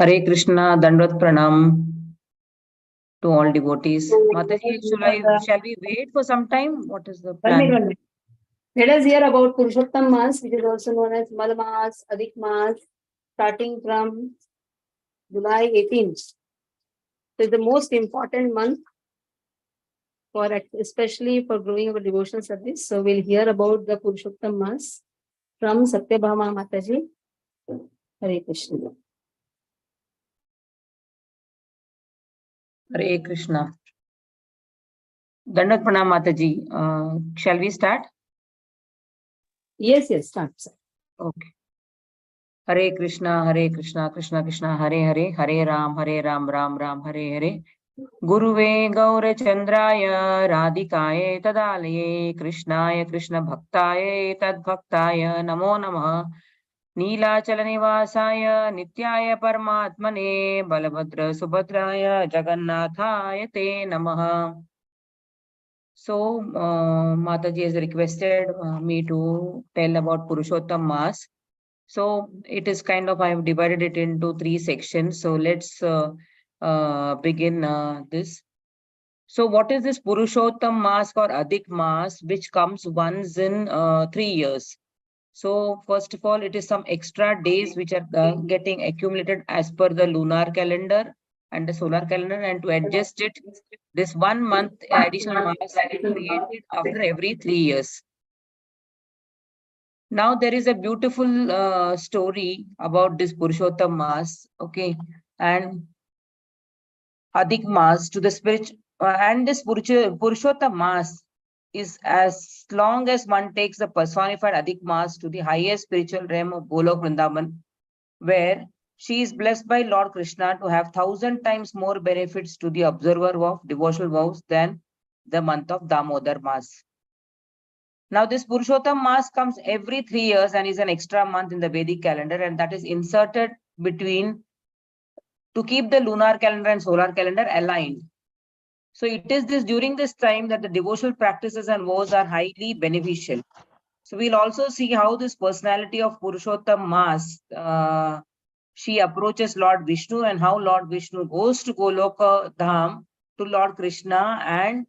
Hare Krishna, Dandvat Pranam to all devotees. Mataji, shall we wait for some time? What is the plan? 1 minute. Let us hear about Purushottam Mas, which is also known as Mal Mas, Adhik Mas, starting from July 18th. It is the most important month for especially for growing our devotional service. So we'll hear about the Purushottam Mas from Satyabhama Mataji. Hare Krishna. Hare Krishna. Dandvat Pranam Mataji. Shall we start? Yes, start, sir. Okay. Hare Krishna, Krishna Krishna, Hare Hare, Hare Ram, Ram Ram, Hare Hare. Guruve Gaurachandraya Radhikaye Tadalaye Krishnaya Krishna Bhaktaye Tadbhaktaya Namo Namah. Neelachalanivasaya Nityaya Paramatmane Balabhadra Subhadraya Jagannathaya Te Namaha. So, Mataji has requested me to tell about Purushottam Mas. So, it is kind of, I have divided it into 3 sections. So, let's begin this. So, what is this Purushottam Mas or Adhik Mas, which comes once in 3 years? So, first of all, it is some extra days which are getting accumulated as per the lunar calendar and the solar calendar, and to adjust it, this 1 month additional Mas is created after every 3 years. Now, there is a beautiful story about this Purushottam Mas, okay, and Adhik Mas to the spiritual, and this Purushottam Mas is as long as one takes the personified Adhik Mas to the highest spiritual realm of Golok Vrindavan, where she is blessed by Lord Krishna to have 1,000 times more benefits to the observer of devotional vows than the month of Damodar Mas. Now, this Purushottam Mas comes every 3 years and is an extra month in the Vedic calendar, and that is inserted between to keep the lunar calendar and solar calendar aligned. So it is during this time that the devotional practices and vows are highly beneficial. So we'll also see how this personality of Purushottam Mas, she approaches Lord Vishnu, and how Lord Vishnu goes to Goloka Dham to Lord Krishna and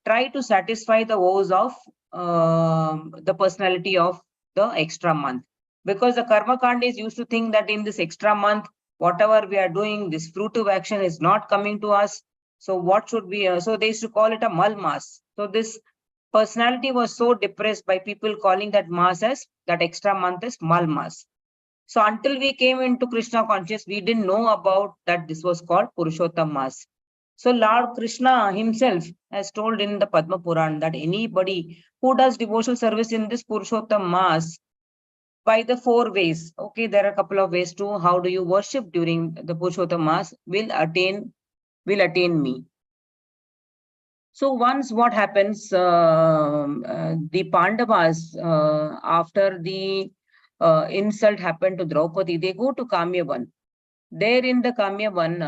try to satisfy the vows of the personality of the extra month. Because the Karma Kandis used to think that in this extra month, whatever we are doing, this fruitive action is not coming to us. So what should we, so they used to call it a Mal Mas. So this personality was so depressed by people calling that Mas as, that extra month as Mal Mas. So until we came into Krishna consciousness, we didn't know about that this was called Purushottam Mas. So Lord Krishna himself has told in the Padma Puran that anybody who does devotional service in this Purushottam Mas by the 4 ways, okay, there are a couple of ways too, how do you worship during the Purushottam Mas, will attain me. So once what happens, the Pandavas, after the insult happened to Draupadi, they go to Kamyavan. There in the Kamyavan,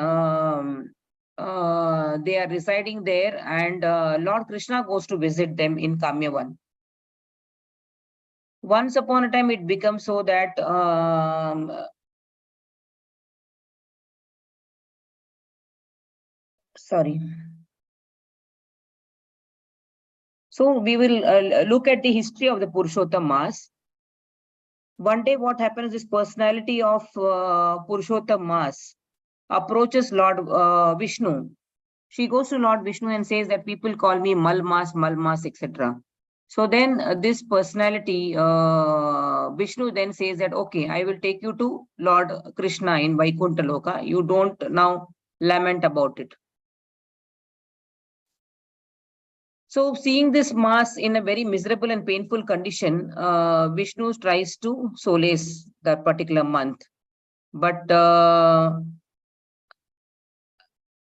they are residing there, and Lord Krishna goes to visit them in Kamyavan. Once upon a time, it becomes so that sorry. So we will look at the history of the Purushottam Mas. One day, what happens? This personality of Purushottam Mas approaches Lord Vishnu. She goes to Lord Vishnu and says that people call me Mal Mas, etc. So then this personality, Vishnu then says that, okay, I will take you to Lord Krishna in Vaikuntha Loka. You don't now lament about it. So seeing this Mas in a very miserable and painful condition, Vishnu tries to solace that particular month. But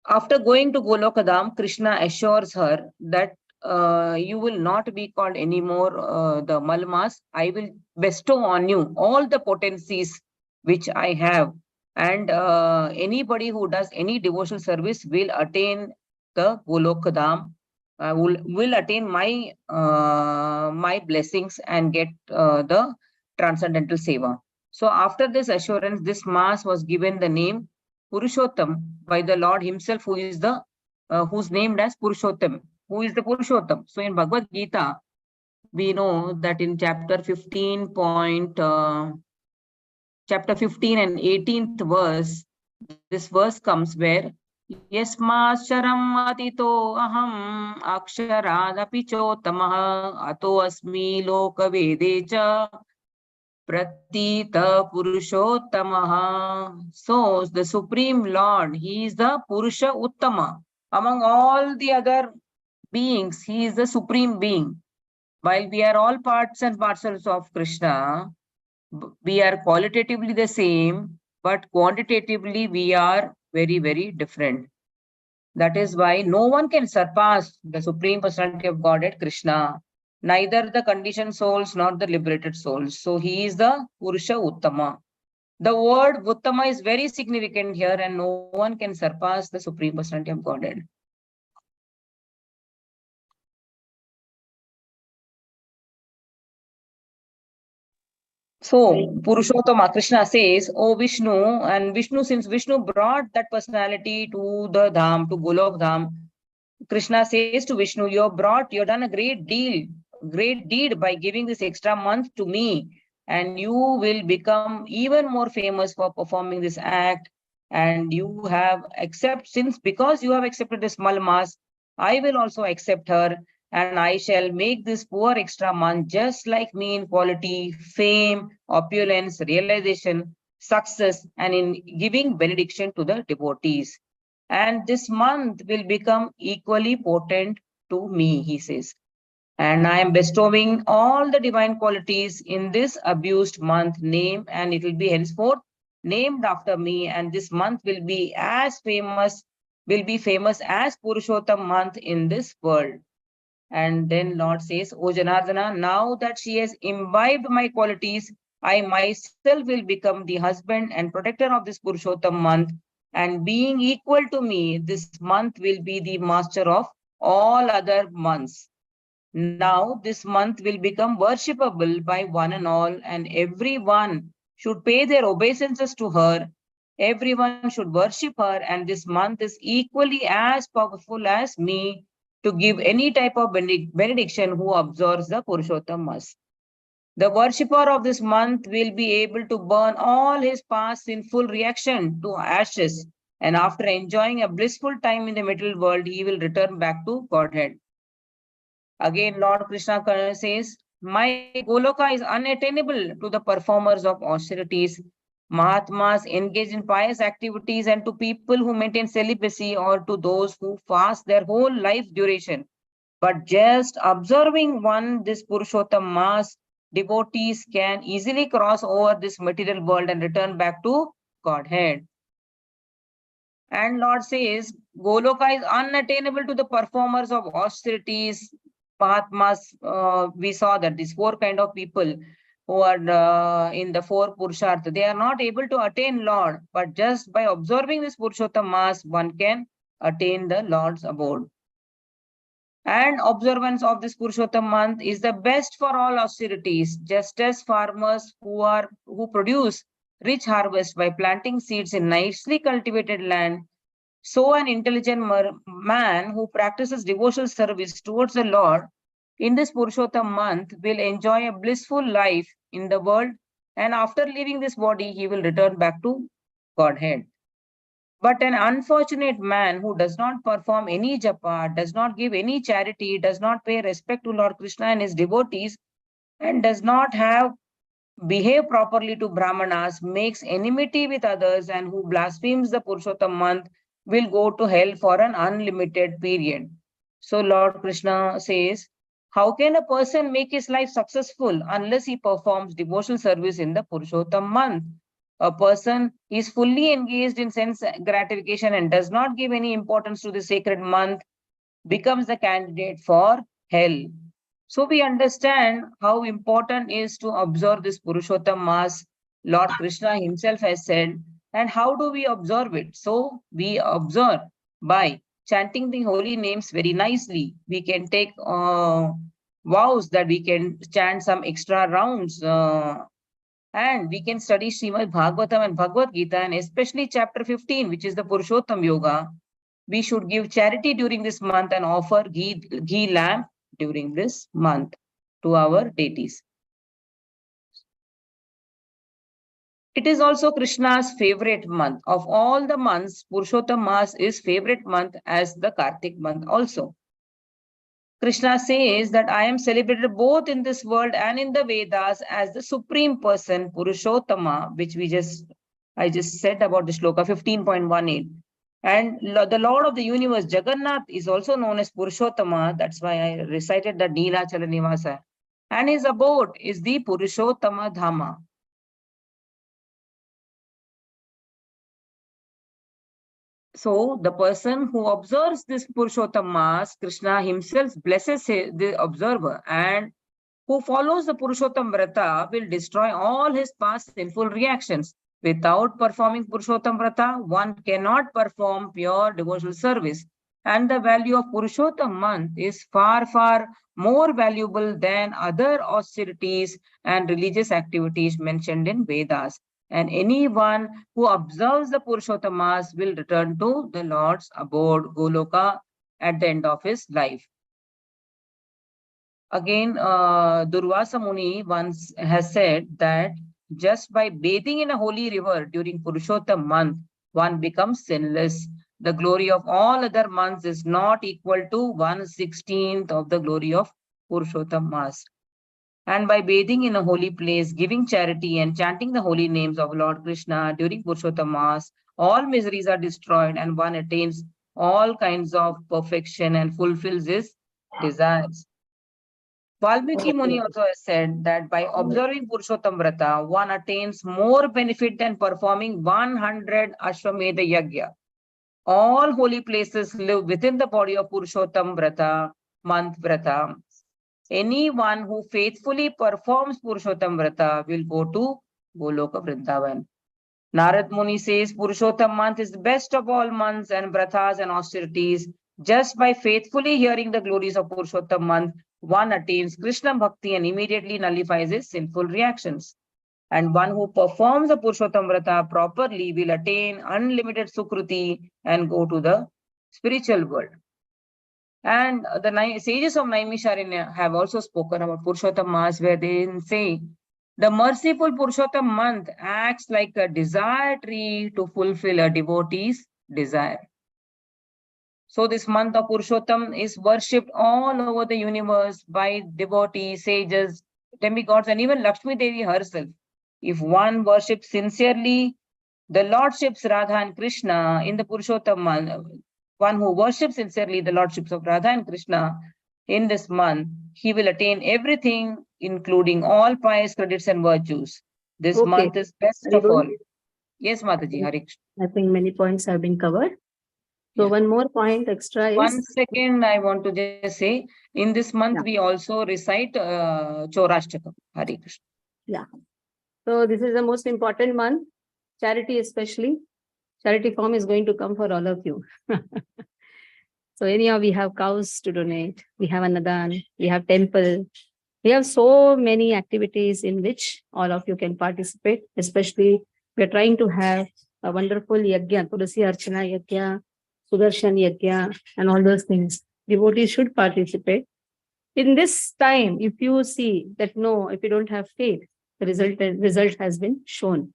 after going to Golokadam, Krishna assures her that you will not be called anymore the Mal Mas. I will bestow on you all the potencies which I have, and anybody who does any devotional service will attain the Golokadam, will attain my my blessings and get the transcendental seva. So after this assurance, this Mas was given the name Purushottam by the Lord himself, who is the who's named as Purushottam. Who is the Purushottam? So in Bhagavad Gita, we know that in chapter 15 chapter 15 and 18th verse, this verse comes where Yasmascharam atito aham aksharaadapi chotamah ato asmi lokavedecha pratita purushottamah. So the Supreme Lord, he is the Purusha Uttama. Among all the other beings, he is the supreme being. While we are all parts and parcels of Krishna, we are qualitatively the same, but quantitatively we are very, very different. That is why no one can surpass the Supreme Personality of Godhead, Krishna, neither the conditioned souls nor the liberated souls. So he is the Purusha Uttama. The word Uttama is very significant here, and no one can surpass the Supreme Personality of Godhead. So Purushottama, Krishna says, "Oh Vishnu," and Vishnu, since Vishnu brought that personality to the Dham, to Golok Dham, Krishna says to Vishnu, you've done a great deed by giving this extra month to me, and you will become even more famous for performing this act. And you have because you have accepted this Malmas, I will also accept her, and I shall make this poor extra month just like me in quality, fame, opulence, realization, success, and in giving benediction to the devotees. And this month will become equally potent to me, he says. And I am bestowing all the divine qualities in this abused month name, and it will be henceforth named after me. And this month will be famous as Purushottam month in this world. And then Lord says, O Janardana, now that she has imbibed my qualities, I myself will become the husband and protector of this Purushottam month. And being equal to me, this month will be the master of all other months. Now this month will become worshipable by one and all, and everyone should pay their obeisances to her. Everyone should worship her, and this month is equally as powerful as me to give any type of benediction who observes the Purushottam Mas. The worshipper of this month will be able to burn all his past sinful reaction to ashes, and after enjoying a blissful time in the material world, he will return back to Godhead. Again, Lord Krishna says, my Goloka is unattainable to the performers of austerities, Mahatmas engaged in pious activities, and to people who maintain celibacy, or to those who fast their whole life duration. But just observing this Purushottam Mas, devotees can easily cross over this material world and return back to Godhead. And Lord says, Goloka is unattainable to the performers of austerities, Mahatmas. We saw that these four kind of people who are in the four Purushartha, they are not able to attain Lord, but just by observing this Purushottam Mas, one can attain the Lord's abode. And observance of this Purushottam month is the best for all austerities, just as farmers who produce rich harvest by planting seeds in nicely cultivated land, so an intelligent man who practices devotional service towards the Lord in this Purushottam month will enjoy a blissful life in the world, and after leaving this body, he will return back to Godhead. But an unfortunate man who does not perform any japa, does not give any charity, does not pay respect to Lord Krishna and his devotees, and does not behave properly to Brahmanas, makes enmity with others, and who blasphemes the Purushottam month will go to hell for an unlimited period. So Lord Krishna says, how can a person make his life successful unless he performs devotional service in the Purushottam month? A person is fully engaged in sense gratification and does not give any importance to the sacred month, becomes the candidate for hell. So we understand how important is to observe this Purushottam Mas. Lord Krishna himself has said, and how do we observe it? So we observe by chanting the holy names very nicely. We can take vows that we can chant some extra rounds And we can study Srimad Bhagavatam and Bhagavad Gita, and especially chapter 15, which is the Purushottam Yoga. We should give charity during this month and offer ghee lamp during this month to our deities. It is also Krishna's favorite month. Of all the months, Purushottam Mas is favorite month as the Kartik month also. Krishna says that I am celebrated both in this world and in the Vedas as the supreme person, Purushottama, which I just said about the shloka 15.18. And the Lord of the universe, Jagannath, is also known as Purushottama. That's why I recited the Neelachala Nivasa. And his abode is the Purushottama Dhama. So the person who observes this Purushottam Mas, Krishna himself blesses the observer, and who follows the Purushottam Vrata will destroy all his past sinful reactions. Without performing Purushottam Vrata, one cannot perform pure devotional service. And the value of Purushottam month is far, far more valuable than other austerities and religious activities mentioned in Vedas. And anyone who observes the Purushottam Mas will return to the Lord's abode, Goloka, at the end of his life. Again, Durvasa Muni once has said that just by bathing in a holy river during Purushottam month, one becomes sinless. The glory of all other months is not equal to 1/16th of the glory of Purushottam Mas. And by bathing in a holy place, giving charity and chanting the holy names of Lord Krishna during Purushottam Mas, all miseries are destroyed and one attains all kinds of perfection and fulfills his desires. Valmiki Muni also has said that by observing Purushottam Vrata, one attains more benefit than performing 100 Ashwamedha Yagya. All holy places live within the body of Purushottam Vrata, month Vrata. Anyone who faithfully performs Purushottam Vrata will go to Goloka Vrindavan. Narad Muni says Purushottam month is the best of all months and Vratas and austerities. Just by faithfully hearing the glories of Purushottam month, one attains Krishna Bhakti and immediately nullifies his sinful reactions. And one who performs the Purushottam Vrata properly will attain unlimited Sukruti and go to the spiritual world. And the sages of Naimisharanya have also spoken about Purushottam Mas, where they say, the merciful Purushottam month acts like a desire tree to fulfill a devotee's desire. So this month of Purushottam is worshipped all over the universe by devotees, sages, demigods, and even Lakshmi Devi herself. If one worships sincerely the lordships Radha and Krishna in the Purushottam month, one who worships sincerely the lordships of Radha and Krishna in this month, he will attain everything, including all pious credits and virtues. This month is best of all. Yes, Mataji, Hare Krishna. I think many points have been covered. So one more point extra is... 1 second, I want to just say, in this month, we also recite Chaurashtakam. Hare Krishna. Yeah. So this is the most important month. Charity especially. Charity form is going to come for all of you. So anyhow, we have cows to donate. We have Annadan. We have temple. We have so many activities in which all of you can participate. Especially, we are trying to have a wonderful yajna, Tulasi Archana yajna, Sudarshan yajna, and all those things. Devotees should participate. In this time, if you see that no, if you don't have faith, the result has been shown.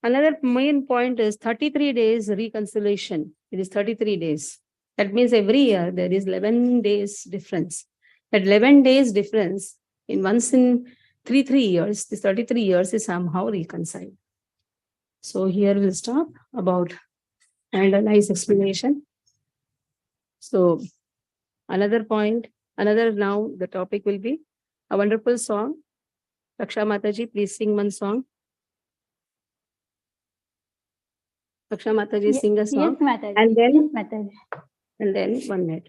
Another main point is 33 days reconciliation. It is 33 days. That means every year there is 11 days difference. That 11 days difference in once in 3 years, this 33 years is somehow reconciled. So here we'll stop about and a nice explanation. So another point, now the topic will be a wonderful song. Raksha Mataji, please sing one song. Raksha Mataji, sing a song. Yes, Mataji. And then, yes, Mataji. And then 1 minute.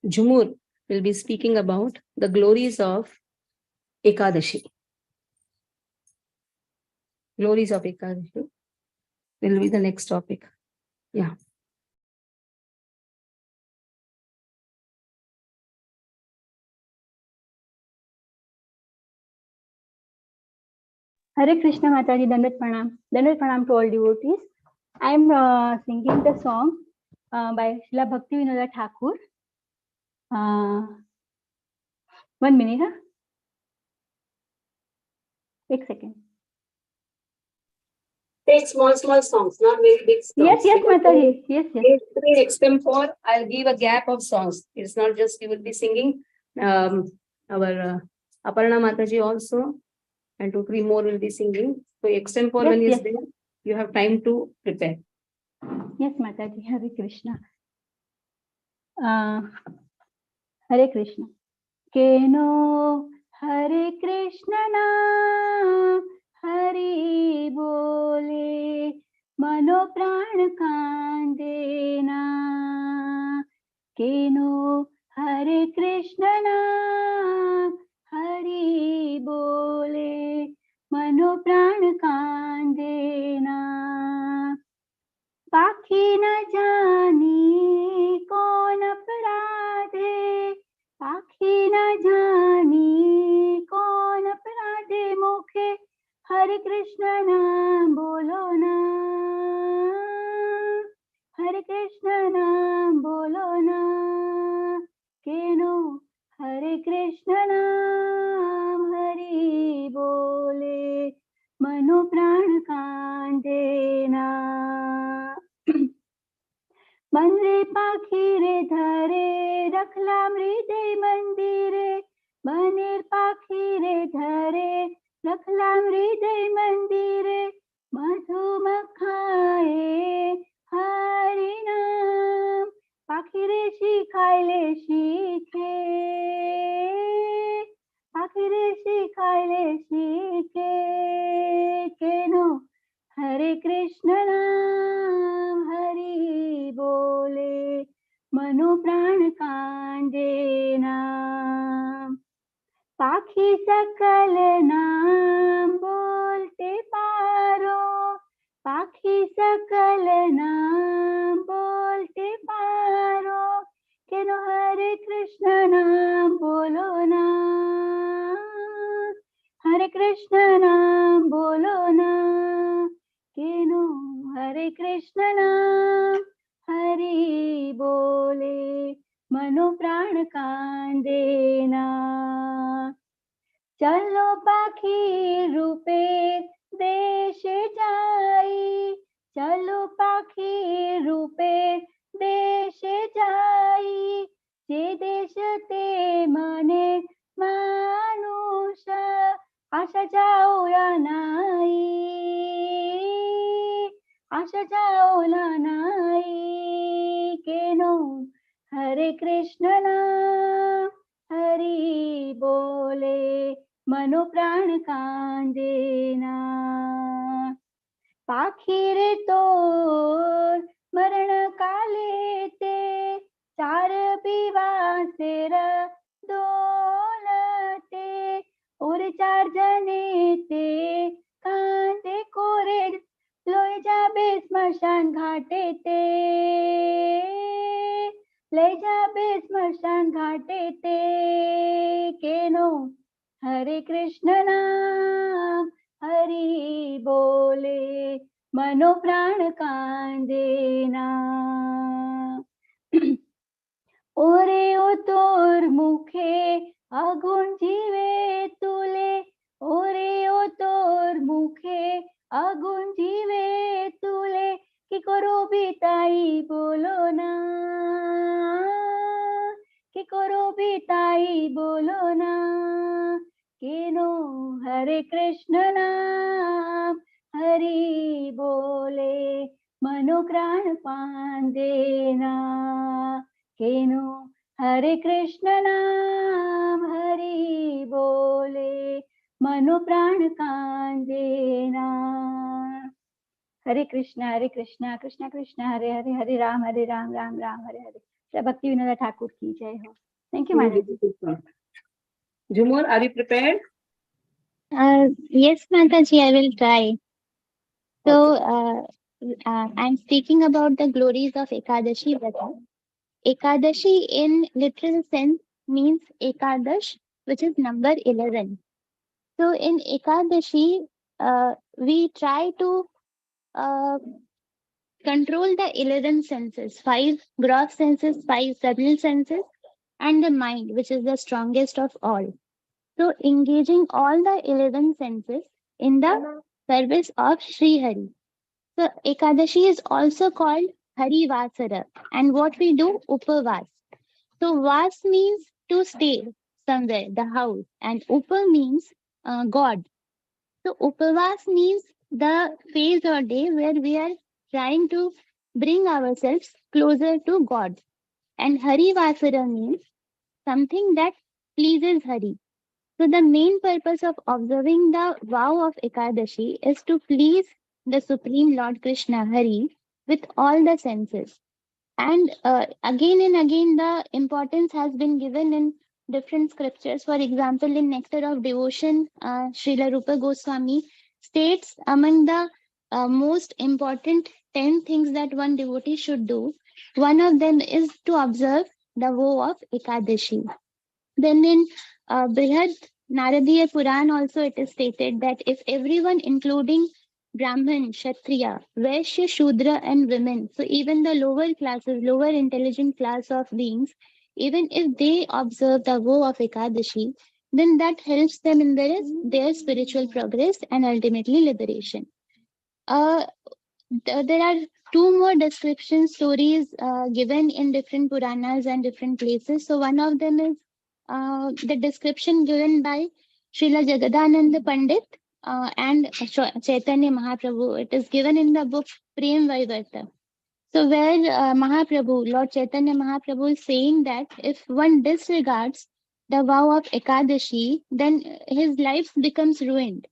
Jumur will be speaking about the glories of Ekadashi. Glories of Ekadashi will be the next topic. Yeah. Hare Krishna Mataji, Dandat Pranam to all devotees. I am singing the song by Srila Bhaktivinoda Thakur. 1 minute, huh? 1 second. Take small songs, not very big songs. Yes, Mataji. Yes. Extempore, I'll give a gap of songs. It's not just you will be singing. Our Aparna Mataji also, and 2-3 more will be singing. So extempore when is there, you have time to prepare. Yes, Mataji. Hare Krishna. Hare Krishna. Keno Hare Krishna naam Hari bole mano pran kandena. Keno Hare Krishna naam Hari bole mano pran kandena. पाखी न जानी कौन अपराधे, पाखी न जानी कौन अपराधे, मुखे हरे कृष्ण नाम बोलो ना, हरे कृष्ण नाम बोलो ना. केनो हरे कृष्ण नाम हरि बोले मनो प्राण कांदेना. मंदिरे पाखीरे धरे रखला हृदय मंदिरे, बनेर पाखीरे धरे रखला हृदय मंदिरे, मधुमखाए हरि नाम पाखीरे शिखायले शिखे, पाखीरे शिखायले शिखे. केनो हरे कृष्ण नाम हरि बोले मनो प्राण कांदेना. पाखी सकल नाम बोलते पारो, पाखी सकल नाम बोलते पारो. केनो हरे कृष्ण नाम बोलो ना, हरे कृष्ण नाम बोलो ना. केनो हरे कृष्ण नाम हरि बोले मनो प्राण कांदेना. चलो पाखी रूपे देश जाई, चलो पाखी रूपे देश जाई, जे देश ते मने मानुष आशा जाओ या नाही, आशा जाओ ना नाही. केनो हरे कृष्ण नाम हरि बोले मनो प्राण कांदेना. पाखीरे तोर मरण काले ते चार बिवासेर दोलते, और 4 जने ते कांदे कोरे लोय जाबे स्मशान घाटे ते, ले जाबे स्मशान घाटे ते. केनो हरे कृष्ण नाम हरि बोले मनो प्राण कांदेना. ओरे ओ तोर मुखे अगुण जीवे तुले, ओरे ओ तोर मुखे अगुण जीवे तुले, कि करो बिताई बोलो ना, कि करो बिताई बोलो ना. केनो हरे कृष्ण नाम हरि बोले मनो प्राण पांदेना. केनो हरे कृष्ण नाम हरि बोले मनो प्राण कांदेना. हरे कृष्णा कृष्णा कृष्णा हरे हरे, हरे राम राम राम हरे हरे. श्री भक्ति विनोद ठाकुर की जय हो. Thank you, Mataji. Jhumur, are you prepared? Yes, Mataji, I will try. So, I'm speaking about the glories of Ekadashi Vrata. Ekadashi in literal sense means Ekadash, which is number 11. So, in Ekadashi, we try to uh, control the 11 senses, 5 gross senses, 5 subtle senses, and the mind, which is the strongest of all. So, engaging all the 11 senses in the service of Sri Hari. So, Ekadashi is also called Hari Vasara, and what we do, Upavas. So, Vas means to stay somewhere, the house, and Upa means God. So, Upavas means the phase or day where we are trying to bring ourselves closer to God. And Hari Vasara means something that pleases Hari. So, the main purpose of observing the vow of Ekadashi is to please the Supreme Lord Krishna Hari with all the senses. And again and again, the importance has been given in different scriptures. For example, in Nectar of Devotion, Srila Rupa Goswami states among the most important 10 things that one devotee should do, one of them is to observe the vow of Ekadashi. Then in Brihad Naradiya Puran also it is stated that if everyone, including Brahmin, Kshatriya, Vaishya, Shudra, and women, so even the lower classes, lower intelligent class of beings, even if they observe the vow of Ekadashi, then that helps them in their spiritual progress and ultimately liberation. There are two more description stories given in different Puranas and different places. So one of them is the description given by Srila Jagadananda Pandit and Chaitanya Mahaprabhu. It is given in the book Prem Vaivarta. So where Mahaprabhu, Lord Chaitanya Mahaprabhu is saying that if one disregards the vow of Ekadashi, then his life becomes ruined.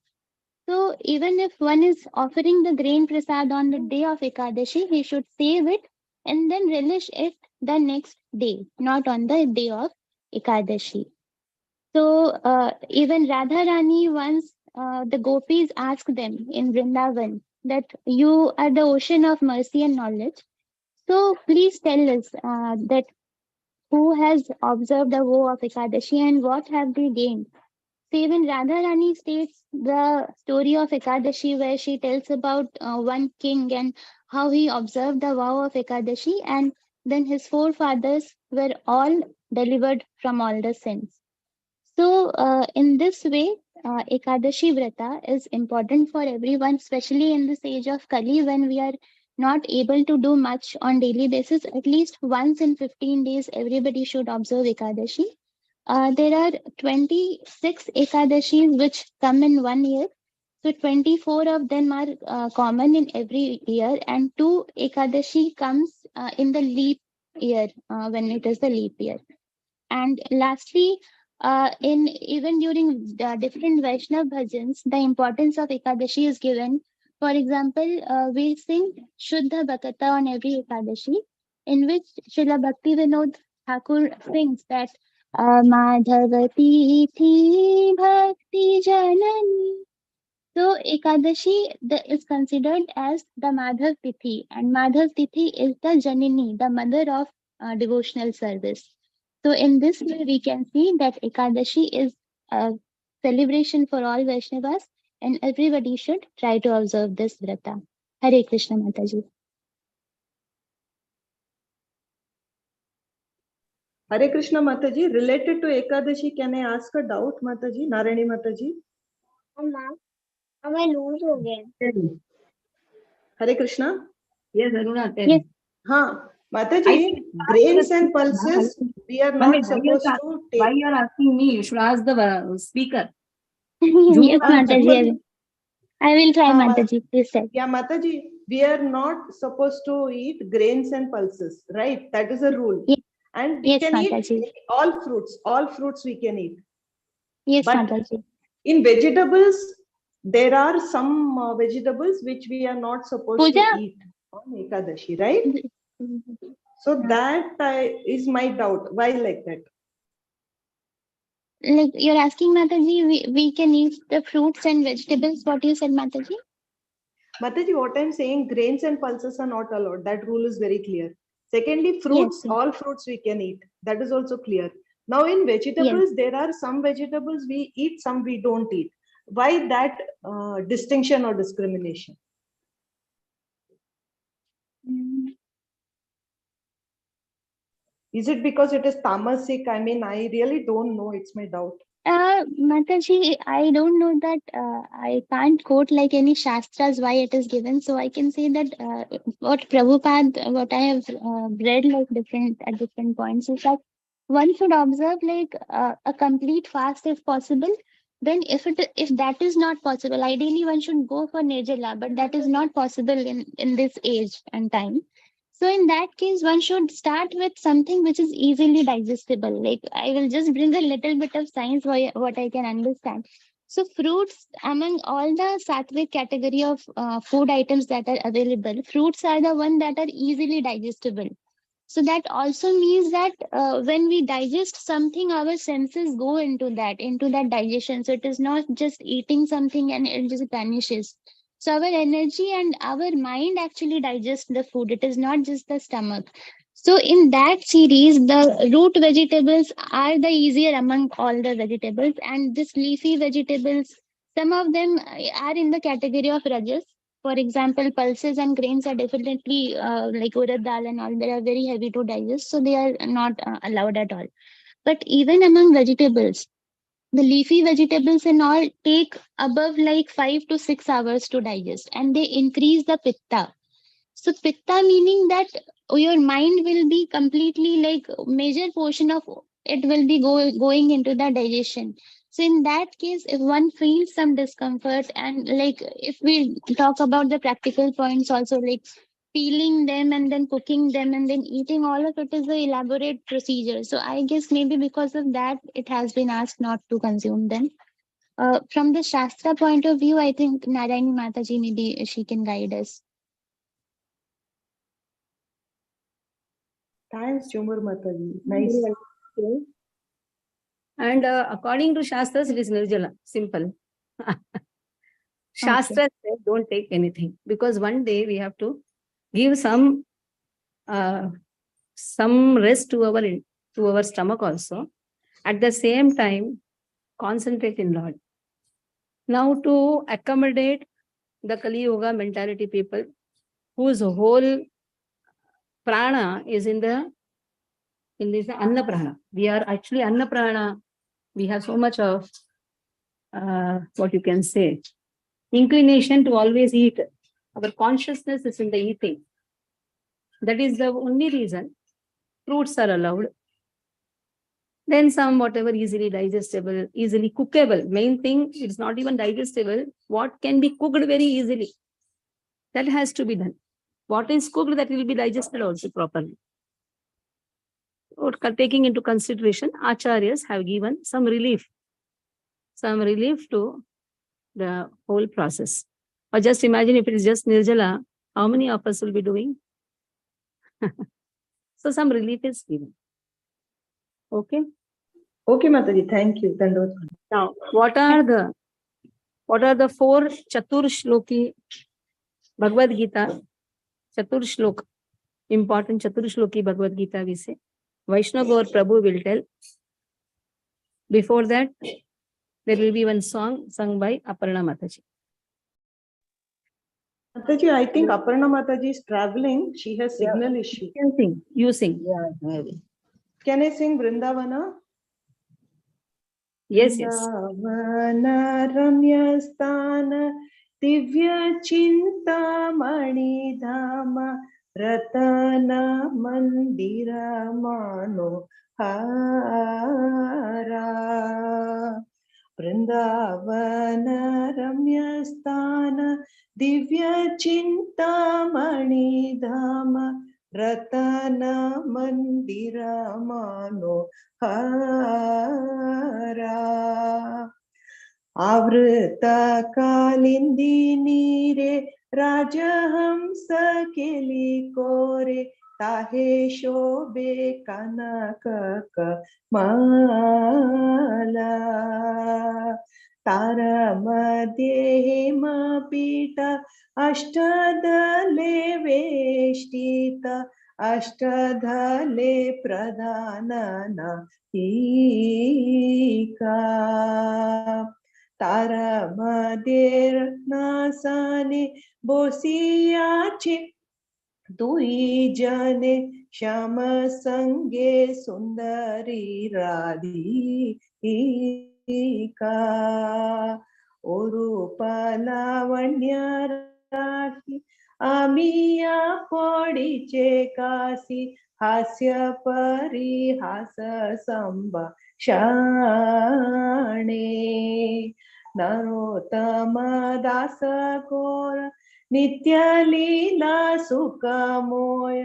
So even if one is offering the grain prasad on the day of Ekadashi, he should save it and then relish it the next day, not on the day of Ekadashi. So even Radharani once the gopis asked them in Vrindavan that you are the ocean of mercy and knowledge. So please tell us that who has observed the vow of Ekadashi and what have they gained? So even Radharani states the story of Ekadashi where she tells about one king and how he observed the vow of Ekadashi and then his forefathers were all delivered from all the sins. So in this way, Ekadashi Vrata is important for everyone, especially in this age of Kali when we are not able to do much on daily basis. At least once in 15 days, everybody should observe Ekadashi. There are 26 Ekadashis which come in 1 year. So 24 of them are common in every year and 2 Ekadashi comes in the leap year when it is the leap year. And lastly, in even during different Vaishnava bhajans, the importance of Ekadashi is given. For example, we sing Shuddha Bhakata on every Ekadashi, in which Srila Bhakti Vinod Thakur sings that Madhavati thi Bhakti Janani. So Ekadashi is considered as the Madhav Tithi, and Madhav Tithi is the Janini, the mother of devotional service. So in this way, we can see that Ekadashi is a celebration for all Vaishnavas, and everybody should try to observe this Vrata. Hare Krishna Mataji. Hare Krishna Mataji, related to Ekadashi, can I ask a doubt, Mataji? Narayani Mataji? Hare Krishna? Yes, Aruna, tell. Yes. Haan, Mataji, grains and pulses, we are not supposed to take. Why you are asking me? You should ask the speaker. Yes, Mataji. I will try, Haan, Mataji. Please say. Yeah, Mataji, we are not supposed to eat grains and pulses, right? That is a rule. Yes. And we Yes, can Mataji. eat all fruits we can eat. Yes, But Mataji. in vegetables, there are some vegetables which we are not supposed to eat on Ekadashi, right? So that is my doubt. Why like that? Like you're asking, Mataji, we can eat the fruits and vegetables. What you said, Mataji? Mataji, what I'm saying, grains and pulses are not allowed. That rule is very clear. Secondly, fruits, Yes. all fruits we can eat. That is also clear. Now in vegetables, there are some vegetables we eat, some we don't eat. Why that distinction or discrimination? Is it because it is tamasic? I mean, I really don't know. It's my doubt. Mataji, I don't know that. I can't quote like any shastras why it is given. So I can say that what Prabhupada, what I have read like at different points is that one should observe like a complete fast if possible. Then if that is not possible, ideally one should go for Nirjala, but that is not possible in this age and time. So in that case, one should start with something which is easily digestible. Like I will just bring a little bit of science what I can understand. So fruits, among all the sattvic category of food items that are available, fruits are the one that are easily digestible. So that also means that when we digest something, our senses go into that digestion. So it is not just eating something and it just vanishes. So our energy and our mind actually digest the food. It is not just the stomach. So in that series, the root vegetables are the easier among all the vegetables, and this leafy vegetables, some of them are in the category of rajas. For example, pulses and grains are definitely like urad dal and all. They are very heavy to digest, so they are not allowed at all. But even among vegetables, the leafy vegetables and all take above like 5 to 6 hours to digest, and they increase the pitta. So pitta meaning that your mind will be completely like major portion of it will be going into the digestion. So in that case, if one feels some discomfort, and like if we talk about the practical points also, like peeling them and then cooking them and then eating, all of it is a elaborate procedure. So I guess maybe because of that it has been asked not to consume them. From the Shastra point of view, I think Narayani Mataji, maybe she can guide us. Thanks, Chumur Mataji. Nice. And according to Shastras, it is Nirjala. Simple. Shastras say don't take anything, because one day we have to give some rest to our stomach also. At the same time, concentrate in Lord. Now to accommodate the Kali Yoga mentality people, whose whole prana is in this Anna Prana. We are actually Anna Prana. We have so much of what you can say, inclination to always eat. Our consciousness is in the eating. That is the only reason fruits are allowed. Then some whatever easily digestible, easily cookable. Main thing, it's not even digestible. What can be cooked very easily, that has to be done. What is cooked, that will be digested also properly. Taking into consideration, acharyas have given some relief to the whole process. Or just imagine if it is just Nirjala, how many of us will be doing? So some relief is given. Okay. Okay, Mataji, thank you. Now, what are the 4 Chatur Shloki Bhagavad Gita? Chatur Shlok, important Chatur Shloki Bhagavad Gita we say. Vaishnava Gaur Prabhu will tell. Before that, there will be one song sung by Aparna Mataji. Mataji, I think Aparna Mataji is traveling. She has signal issue. You can sing. You sing. Yeah, maybe. Can I sing Vrindavana? Yes, yes. Vrindavana Ramyasthana Divya Chintamani Dhama Ratana Mandira Mano Hara Vrindavana Ramyasthana Divya Chintamani Dhama Ratana Mandira Mano Hara Avrita Kalindi Nire Rajahamsa Kili Kore Tahe Shobe Kanaka Mala Taramadhe Mapita Ashtadale Veshtita Ashtadale Pradhanana Ika तारामध्ये रत्नासाने बोसियाचे दुई जने श्याम संगे सुंदरी राधिका ओ रूप लावण्य राही आम्ही या पडीचे कासी हास्य परिहास संभाषणे नरोत्तम दास core नित्य लीला सुखमोय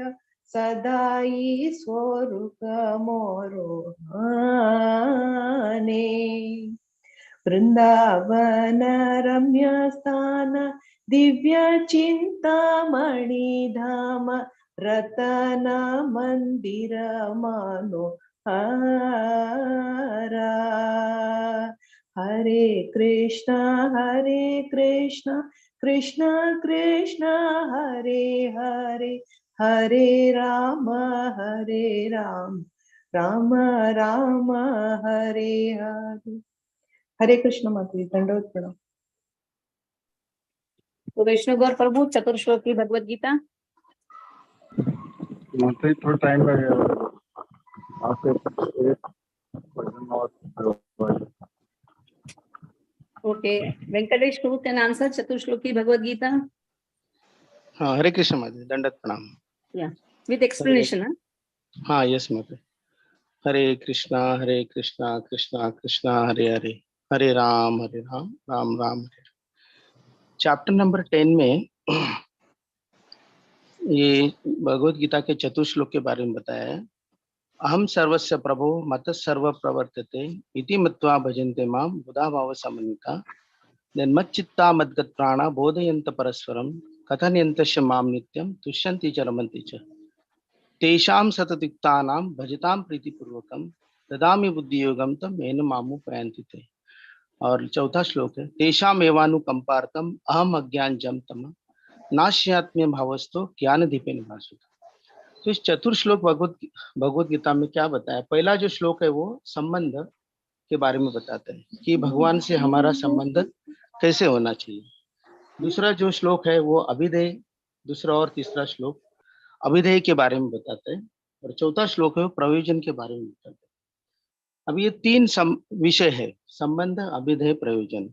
सदाई स्वरूप मोरोहने वृंदावन रम्य स्थान दिव्य चिंतामणि धाम रतन मंदिर मनोहरा हरे कृष्ण कृष्ण कृष्ण हरे हरे हरे राम राम राम हरे हरे हरे कृष्ण माता जी दंडवत प्रणाम। तो वैष्णव गौर प्रभु चतुर्श्लोकी भगवत गीता। माता जी थोड़ा टाइम लगेगा आपके भजन और okay, Venkatesh Prabhu can answer Chatushloki Bhagavat Gita. हाँ, हरे कृष्ण माता जी, दंडवत प्रणाम। या विद एक्सप्लेनेशन। हाँ, यस माता। हरे कृष्णा कृष्णा कृष्णा हरे हरे, हरे राम राम राम हरे। चैप्टर नंबर 10 में ये भगवत गीता के चतुर्श्लोक के बारे में बताया है। अहम सर्वस्य प्रभो मत सर्व प्रवर्तते इति मत्वा भजन्ते मां बुधा भाव समन्विता मच्चित्ता मद्गत प्राणा बोधयन्त परस्परम कथयन्तश्च मां नित्यं तुष्यन्ति च रमन्ति च तेषां सततयुक्तानां भजतां प्रीतिपूर्वकं ददामि बुद्धियोगं तं येन मामुपयान्ति ते। और चौथा श्लोक है तेषाम् एवानुकंपार्थम् अहम अज्ञानजं तमः नाश्यात्म्य भावस्तो ज्ञान दीपेन भासुत। तो इस चतुर्श्लोक भगवत गीता में क्या बताया? पहला जो श्लोक है वो संबंध के बारे में बताता है कि भगवान से हमारा संबंध कैसे होना चाहिए। दूसरा जो श्लोक है वो अभिधेय, दूसरा और तीसरा श्लोक अभिधेय के बारे में बताते हैं, और चौथा श्लोक है वो प्रयोजन के बारे में बताते हैं। अब ये तीन विषय है, संबंध, अभिधेय, प्रयोजन।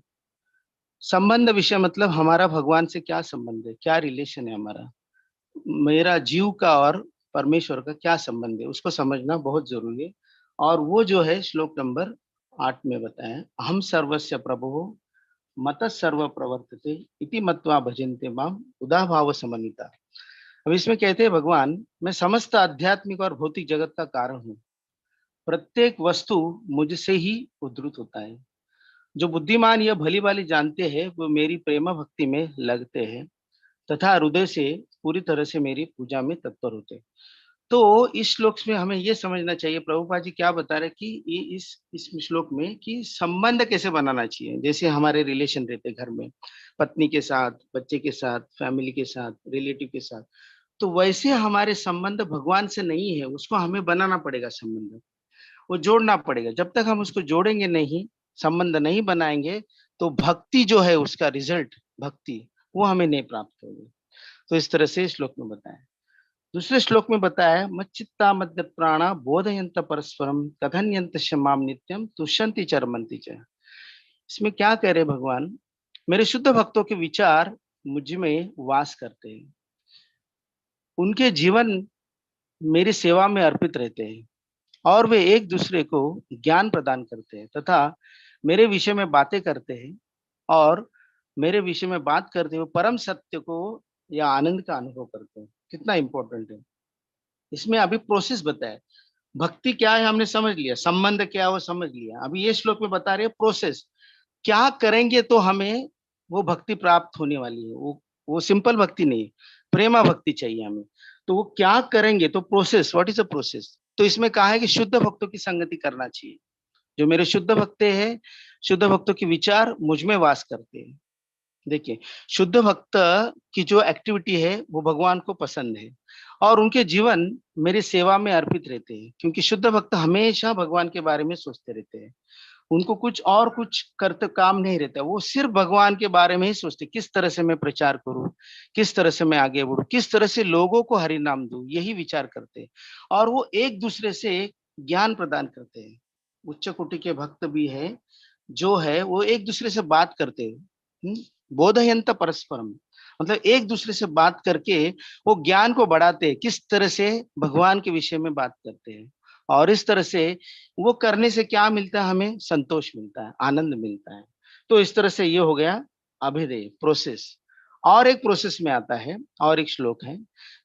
संबंध विषय मतलब हमारा भगवान से क्या संबंध है, क्या रिलेशन है हमारा, मेरा जीव का और परमेश्वर का क्या संबंध है, उसको समझना बहुत जरूरी है। और वो जो है श्लोक नंबर 8 में बताया, हम सर्वस्य प्रभु मत सर्व प्रवर्तते इति मत्वा भजन्ते माम उदा भाव समन्विता। अब इसमें कहते हैं भगवान मैं समस्त आध्यात्मिक और भौतिक जगत का कारण हूँ, प्रत्येक वस्तु मुझसे ही उद्धृत होता है। जो बुद्धिमान यह भली भाली जानते हैं वो मेरी प्रेम भक्ति में लगते हैं तथा हृदय से पूरी तरह से मेरी पूजा में तत्पर होते हैं। तो इस श्लोक में हमें ये समझना चाहिए, प्रभुपाद जी क्या बता रहे कि ये इस श्लोक में कि संबंध कैसे बनाना चाहिए। जैसे हमारे रिलेशन रहते घर में, पत्नी के साथ, बच्चे के साथ, फैमिली के साथ, रिलेटिव के साथ, तो वैसे हमारे संबंध भगवान से नहीं है, उसको हमें बनाना पड़ेगा संबंध, वो जोड़ना पड़ेगा। जब तक हम उसको जोड़ेंगे नहीं, संबंध नहीं बनाएंगे, तो भक्ति जो है उसका रिजल्ट भक्ति वो हमें नहीं प्राप्त होगी। तो इस तरह से श्लोक में बताया। दूसरे श्लोक में बताया मच्चित्ता मद्गत प्राणा बोधयन्त परस्परम कथयन्त माम नित्यम तुष्यन्ति च रमन्ति च। इसमें क्या कह रहे भगवान, मेरे शुद्ध भक्तों के विचार मुझ में वास करते हैं, उनके जीवन मेरी सेवा में अर्पित रहते हैं और वे एक दूसरे को ज्ञान प्रदान करते हैं तथा मेरे विषय में बातें करते हैं, और मेरे विषय में बात करते हुए परम सत्य को या आनंद का अनुभव करते हैं। कितना इंपॉर्टेंट है। इसमें अभी प्रोसेस बताया, भक्ति क्या है हमने समझ लिया, संबंध क्या है वो समझ लिया। अभी ये श्लोक में बता रहे हैं प्रोसेस, क्या करेंगे तो हमें वो भक्ति प्राप्त होने वाली है। वो सिंपल भक्ति नहीं, प्रेमा भक्ति चाहिए हमें। तो वो क्या करेंगे, तो process, what is a process. तो इसमें कहा है कि शुद्ध भक्तों की संगति करना चाहिए। जो मेरे शुद्ध भक्त हैं, शुद्ध भक्तों के विचार मुझ में वास करते हैं। देखिए, शुद्ध भक्त की जो एक्टिविटी है वो भगवान को पसंद है और उनके जीवन मेरी सेवा में अर्पित रहते हैं, क्योंकि शुद्ध भक्त हमेशा भगवान के बारे में सोचते रहते हैं। उनको कुछ करते काम नहीं रहता, वो सिर्फ भगवान के बारे में ही सोचते, किस तरह से मैं प्रचार करूं, किस तरह से मैं आगे बढ़ूं, किस तरह से लोगों को हरि नाम दूं, यही विचार करते हैं। और वो एक दूसरे से ज्ञान प्रदान करते हैं। उच्च कोटि के भक्त भी है जो है वो एक दूसरे से बात करते हैं, बोधयंत परस्परम, मतलब एक दूसरे से बात करके वो ज्ञान को बढ़ाते हैं, किस तरह से भगवान के विषय में बात करते हैं। और इस तरह से वो करने से क्या मिलता है, हमें संतोष मिलता है, आनंद मिलता है। तो इस तरह से ये हो गया अभिधेय प्रोसेस। और एक प्रोसेस में आता है, और एक श्लोक है,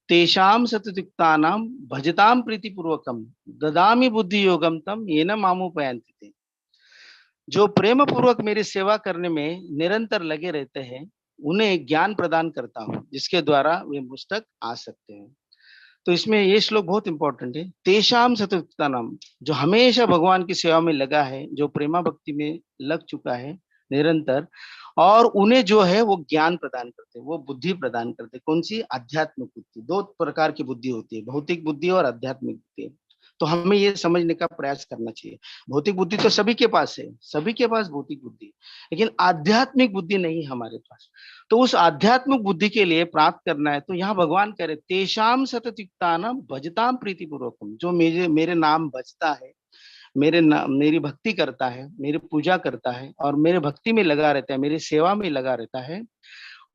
तेषाम सतयुक्तानाम भजताम प्रीतिपूर्वकम ददामि बुद्धि योगम तम येन मामुपयांति ते। जो प्रेम पूर्वक मेरी सेवा करने में निरंतर लगे रहते हैं, उन्हें ज्ञान प्रदान करता हूँ, जिसके द्वारा वे मुझ तक आ सकते हैं। तो इसमें ये श्लोक बहुत इंपॉर्टेंट है। तेषाम सतयुक्ता नाम, जो हमेशा भगवान की सेवा में लगा है, जो प्रेमा भक्ति में लग चुका है निरंतर, और उन्हें जो है वो ज्ञान प्रदान करते हैं, वो बुद्धि प्रदान करते हैं। कौन सी? आध्यात्मिक बुद्धि। दो प्रकार की बुद्धि होती है, भौतिक बुद्धि और आध्यात्मिक बुद्धि। तो हमें ये समझने का प्रयास करना चाहिए, भौतिक बुद्धि तो सभी के पास है, सभी के पास भौतिक बुद्धि, लेकिन आध्यात्मिक बुद्धि नहीं हमारे पास। तो उस आध्यात्मिक बुद्धि के लिए प्राप्त करना है, तो यहाँ भगवान कह रहे तेषाम सतयुक्तानाम भजताम प्रीतिपूर्वकम, जो मेरे नाम भजता है, मेरी भक्ति करता है, मेरी पूजा करता है और मेरे भक्ति में लगा रहता है, मेरी सेवा में लगा रहता है,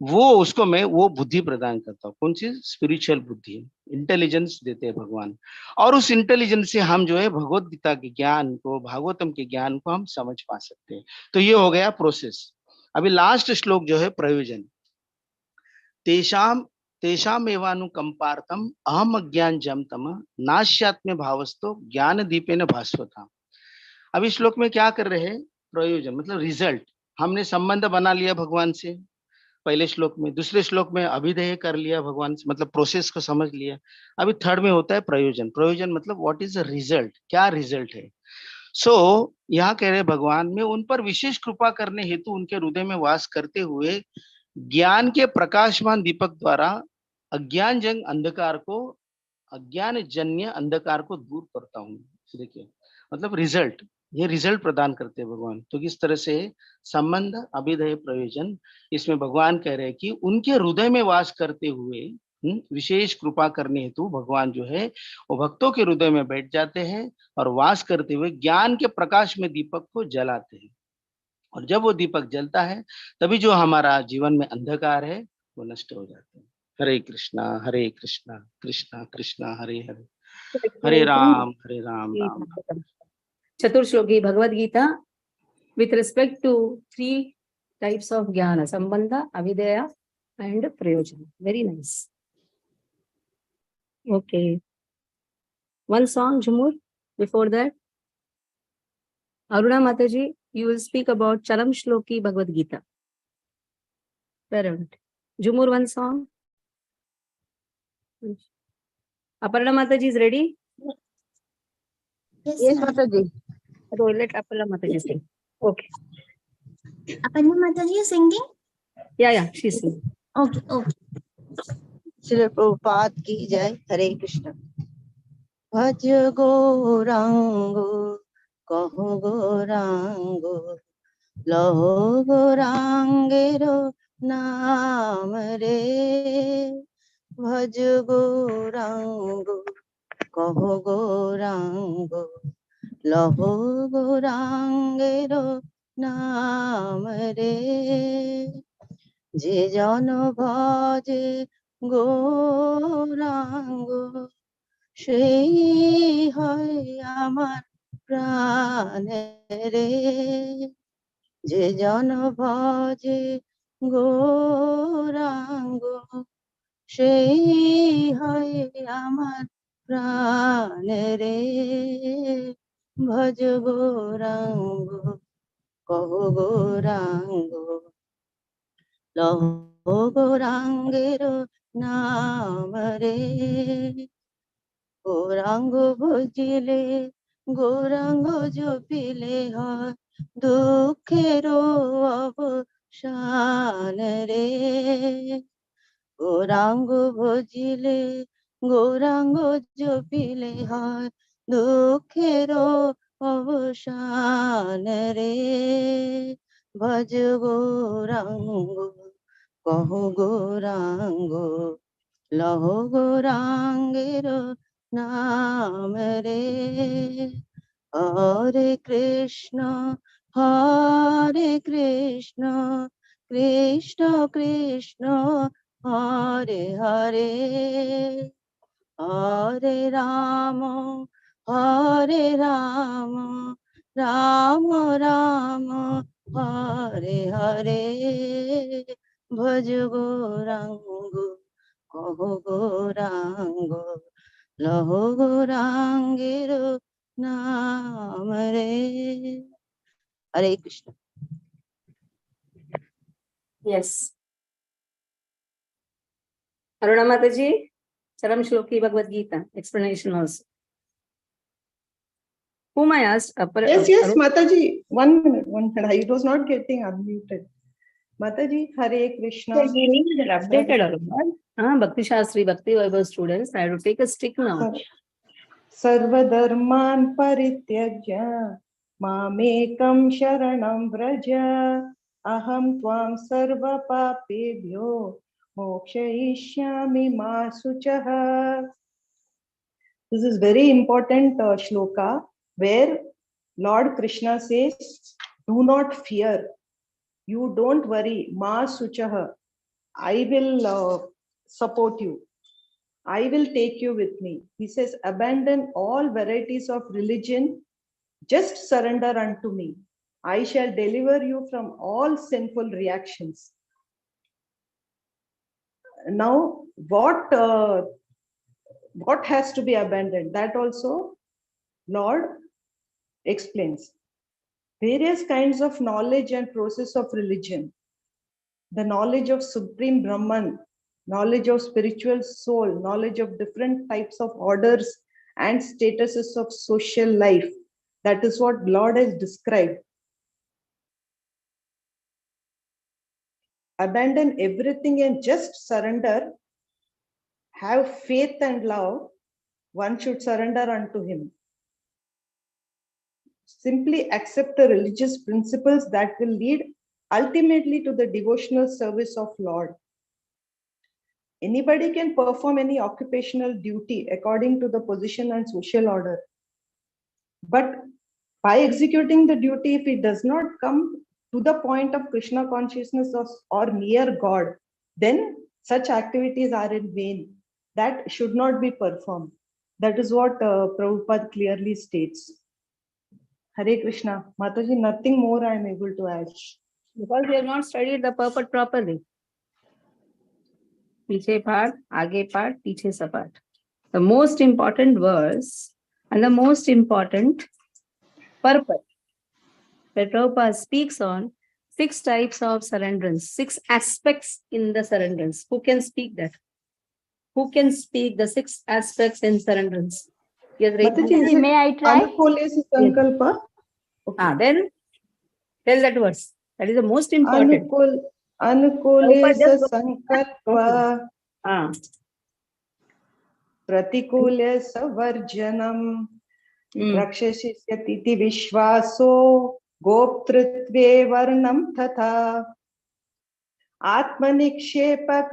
वो उसको मैं वो बुद्धि प्रदान करता हूँ। कौन सी? स्पिरिचुअल बुद्धि, इंटेलिजेंस देते हैं भगवान। और उस इंटेलिजेंस से हम जो है भगवत गीता के ज्ञान को, भागवतम के ज्ञान को हम समझ पा सकते हैं। तो ये हो गया प्रोसेस। अभी लास्ट श्लोक जो है प्रयोजन, तेषाम तेषाम एवानुकंपार्थम अहम अज्ञान जम तम नाश्यात्म्य भावस्तो ज्ञान दीपेन भास्वता। अभी श्लोक में क्या कर रहे हैं? प्रयोजन मतलब रिजल्ट। हमने संबंध बना लिया भगवान से पहले श्लोक में, दूसरे श्लोक में अभिधेय कर लिया भगवान से, मतलब प्रोसेस को समझ लिया। अभी थर्ड में होता है प्रयोजन। प्रयोजन मतलब व्हाट इज द रिजल्ट, क्या रिजल्ट है। यहाँ कह रहे भगवान, में उन पर विशेष कृपा करने हेतु उनके हृदय में वास करते हुए ज्ञान के प्रकाशमान दीपक द्वारा अज्ञान जन्य अंधकार को दूर करता हूँ। देखिए मतलब रिजल्ट, ये रिजल्ट प्रदान करते हैं भगवान। तो किस तरह से संबंध, अभिधेय, प्रयोजन, इसमें भगवान कह रहे हैं कि उनके हृदय में वास करते हुए विशेष कृपा करने हेतु भगवान जो है वो भक्तों के हृदय में बैठ जाते हैं और वास करते हुए ज्ञान के प्रकाश में दीपक को जलाते हैं। और जब वो दीपक जलता है तभी जो हमारा जीवन में अंधकार है वो नष्ट हो जाते हैं। हरे कृष्णा कृष्णा कृष्णा हरे हरे, हरे Ram Ram Ram. चतुर्श्लोकी Bhagavad Gita with respect to 3 types of jnana, sambandha, avideya and prayojana. Very nice. Okay, one song, Jumur. Before that, Aruna Mataji, you will speak about Charam Shloki Bhagavad Gita. Parent. Jumur, one song. Aparna Mataji is ready? Yes, Mataji. So let Aparna Mataji sing. Okay. Aparna Mataji is singing? Yeah, she's singing. Okay. Shri Prabhupada की जय। हरे कृष्ण। भज गौरांगो कहो गौरांगो लहो गौरांगेरो नाम रे। भज गौरांगो कहो गौरांगो लहो गौरांगेरो नाम रे। जे जन भजे গৌরাঙ্গ সেই হয় আমার প্রাণেরে। যে জন ভজে গৌরাঙ্গ সেই হয় আমার প্রাণেরে। ভজ গৌরাঙ্গ কহ গৌরাঙ্গ লহ গৌরাঙ্গের নাম রে। গৌরাঙ্গ ভজিলে গৌরাঙ্গ জপিলে হয় দুঃখের অবসান রে। গৌরাঙ্গ ভজিলে গৌরাঙ্গ জপিলে হয় দুঃখের अवसान रे भज गौरांगो कहो गौरांगो लहो गौरांगेर नाम रे हरे कृष्ण कृष्ण कृष्ण हरे हरे हरे राम राम राम हरे हरे भज गौरांगो कहो गौरांगो लहो गौरांगेर नाम रे हरे Krishna Yes. Aruna Mataji, Charam Shloki Bhagavad Gita, explanation also. Whom I asked? Yes, yes, Mataji. 1 minute, 1 minute. It was not getting unmuted. Mataji, Hare Krishna. The meaning is updated, Aruna. Bhakti Shastri, Bhakti Vaibhav students, I have to take a stick now. Sarvadharman parityajya mamekam sharanam vraja aham tvam sarva papebhyo mokshayishyami ma suchaha. This is very important shloka where Lord Krishna says, do not fear, you don't worry, ma suchaha, I will support you. I will take you with me. He says, abandon all varieties of religion, just surrender unto me. I shall deliver you from all sinful reactions. Now, what has to be abandoned? That also Lord explains. Various kinds of knowledge and process of religion. The knowledge of Supreme Brahman, knowledge of spiritual soul, knowledge of different types of orders and statuses of social life. That is what Lord has described. Abandon everything and just surrender. Have faith and love. One should surrender unto Him. Simply accept the religious principles that will lead ultimately to the devotional service of Lord. Anybody can perform any occupational duty according to the position and social order. But by executing the duty, if it does not come to the point of Krishna consciousness or near God, then such activities are in vain. That should not be performed. That is what Prabhupada clearly states. Hare Krishna. Mataji, nothing more I am able to add. Because we have not studied the purport properly. Piche part, aage part, piche sa part. The most important verse and the most important purpose that Prabhupada speaks on 6 types of surrenderance, 6 aspects in the surrenderance. Who can speak that? Who can speak the 6 aspects in surrenderance? Yes, Mataji, May I try? Anukulesi Sankalpa. Okay. Then tell that verse. That is the most important. Anukulesa Sankalpa. Pratikulesa Varjanam. Rakshashisyatiti Vishvaso. Goptritve Varnam Tatha. Atmanikshepa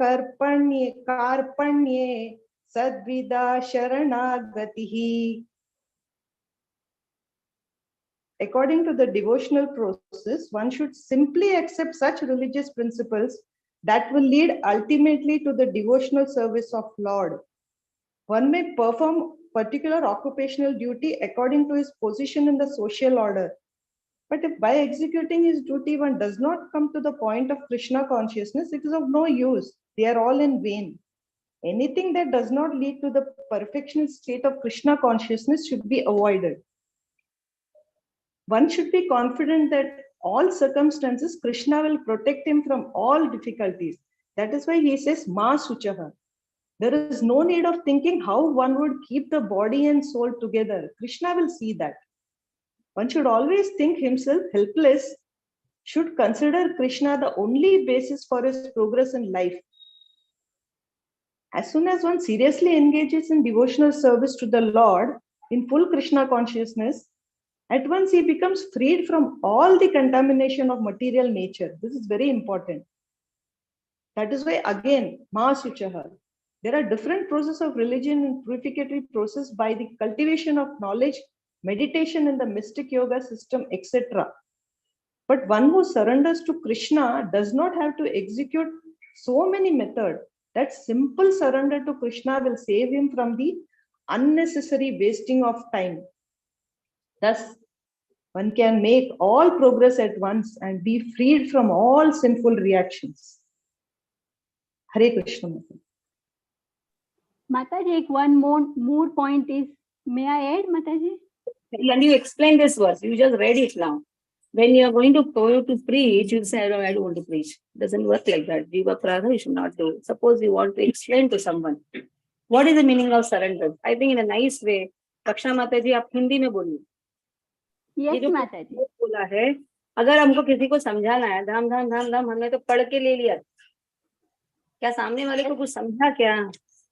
Karpanye Sadvida Sharanagatihi. According to the devotional process, one should simply accept such religious principles that will lead ultimately to the devotional service of Lord. One may perform particular occupational duty according to his position in the social order. But if by executing his duty one does not come to the point of Krishna consciousness, it is of no use. They are all in vain. Anything that does not lead to the perfectional state of Krishna consciousness should be avoided. One should be confident that all circumstances, Krishna will protect him from all difficulties. That is why he says, Ma Suchaha. There is no need of thinking how one would keep the body and soul together. Krishna will see that. One should always think himself helpless, should consider Krishna the only basis for his progress in life. As soon as one seriously engages in devotional service to the Lord in full Krishna consciousness, At once he becomes freed from all the contamination of material nature. This is very important. That is why again, Mahasuchaha. There are different processes of religion and purificatory process by the cultivation of knowledge, meditation in the mystic yoga system, etc. But one who surrenders to Krishna does not have to execute so many methods. That simple surrender to Krishna will save him from the unnecessary wasting of time. Thus, one can make all progress at once and be freed from all sinful reactions. Hare Krishna. Mataji, one more point is, may I add, Mataji? And you explain this verse, you just read it now. When you are going to go to preach, you say, I don't want to preach. It doesn't work like that. Jiva Pradha, you should not do. Suppose you want to explain to someone, what is the meaning of surrender? I think in a nice way, Raksha Mataji, आप हिंदी में बोलिए. Yes, Mataji. बोला है, अगर हमको किसी को समझाना है, धाम धाम धाम धाम, हमने तो पढ़ के ले लिया. क्या सामने वाले को कुछ समझा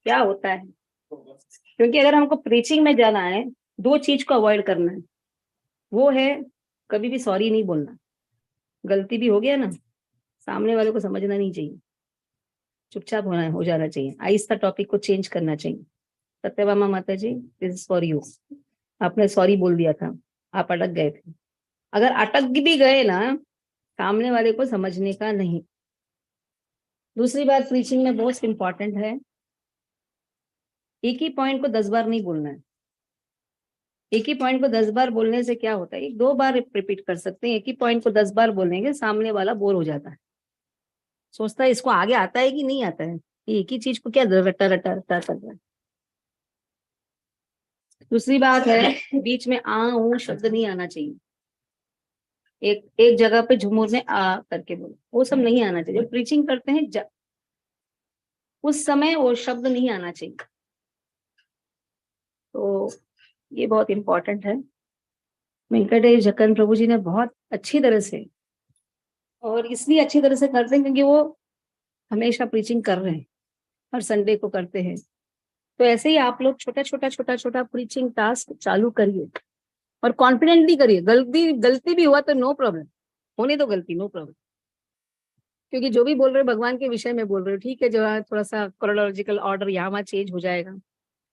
क्या होता है? क्योंकि अगर हमको प्रीचिंग में जाना है, दो चीज को अवॉइड करना है. वो है कभी भी सॉरी नहीं बोलना. गलती भी हो गया ना, सामने वाले को समझना नहीं चाहिए, चुपचाप हो जाना चाहिए. आहिस्ता टॉपिक को चेंज करना चाहिए. सत्यभामा माता जी, दिस इज फॉर यू. आपने सॉरी बोल दिया था, आप अटक गए थे. अगर अटक भी गए ना, सामने वाले को समझने का नहीं. दूसरी बात प्रीचिंग में बहुत इंपॉर्टेंट है, एक ही पॉइंट को 10 बार नहीं बोलना है. एक ही पॉइंट को 10 बार बोलने से क्या होता है, 1-2 बार रिपीट कर सकते हैं. एक ही पॉइंट को 10 बार बोलेंगे, सामने वाला बोर हो जाता है, सोचता है इसको आगे आता है कि नहीं आता है, एक ही चीज को क्या रटा रटा रटा कर रहा है. दूसरी बात है, बीच में ऊ शब्द नहीं आना चाहिए. एक जगह पे झुमुर ने आ करके बोलो, वो सब नहीं आना चाहिए. जब प्रीचिंग करते हैं उस समय वो शब्द नहीं आना चाहिए. तो ये बहुत इंपॉर्टेंट है. वेंकटेश जक्कन प्रभु जी ने बहुत अच्छी तरह से, और इसलिए अच्छी तरह से करते हैं क्योंकि वो हमेशा प्रीचिंग कर रहे हैं, हर संडे को करते हैं. तो ऐसे ही आप लोग छोटा छोटा प्रीचिंग टास्क चालू करिए और कॉन्फिडेंटली करिए. गलती भी हुआ तो नो प्रॉब्लम, होने दो गलती, नो प्रॉब्लम. क्योंकि जो भी बोल रहे हो भगवान के विषय में बोल रहे हो, ठीक है. जो है थोड़ा सा क्रोनोलॉजिकल ऑर्डर यहाँ वहाँ चेंज हो जाएगा,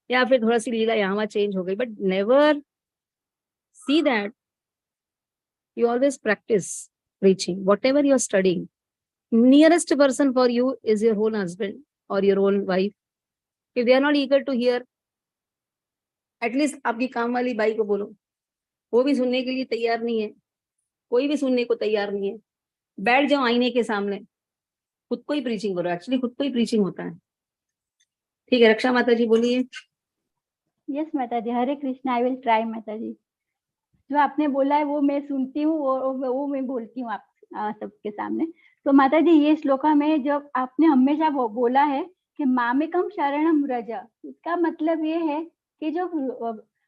या फिर थोड़ा सी लीला यहाँ वहाँ चेंज हो गई, but never see that you always practice preaching. Whatever you're studying, nearest person for you is your own husband or your own wife. If they are not eager to hear, at least आपकी काम वाली by को बोलो, वो भी सुनने के लिए तैयार नहीं है. कोई भी सुनने को तैयार नहीं है. बैठ जाओ आईने के सामने, खुद को ही प्रीचिंग करो. एक्चुअली खुद को ही प्रीचिंग होता है. ठीक है, रक्षा माता जी बोलिए. यस माता जी, हरे कृष्ण. आई विल ट्राई माता जी. जो आपने बोला है वो मैं सुनती हूँ, वो मैं बोलती हूँ आप सबके सामने. तो माता जी, ये श्लोका में जब आपने हमेशा बोला है कि मामेकम शरणम व्रज, इसका मतलब ये है कि जो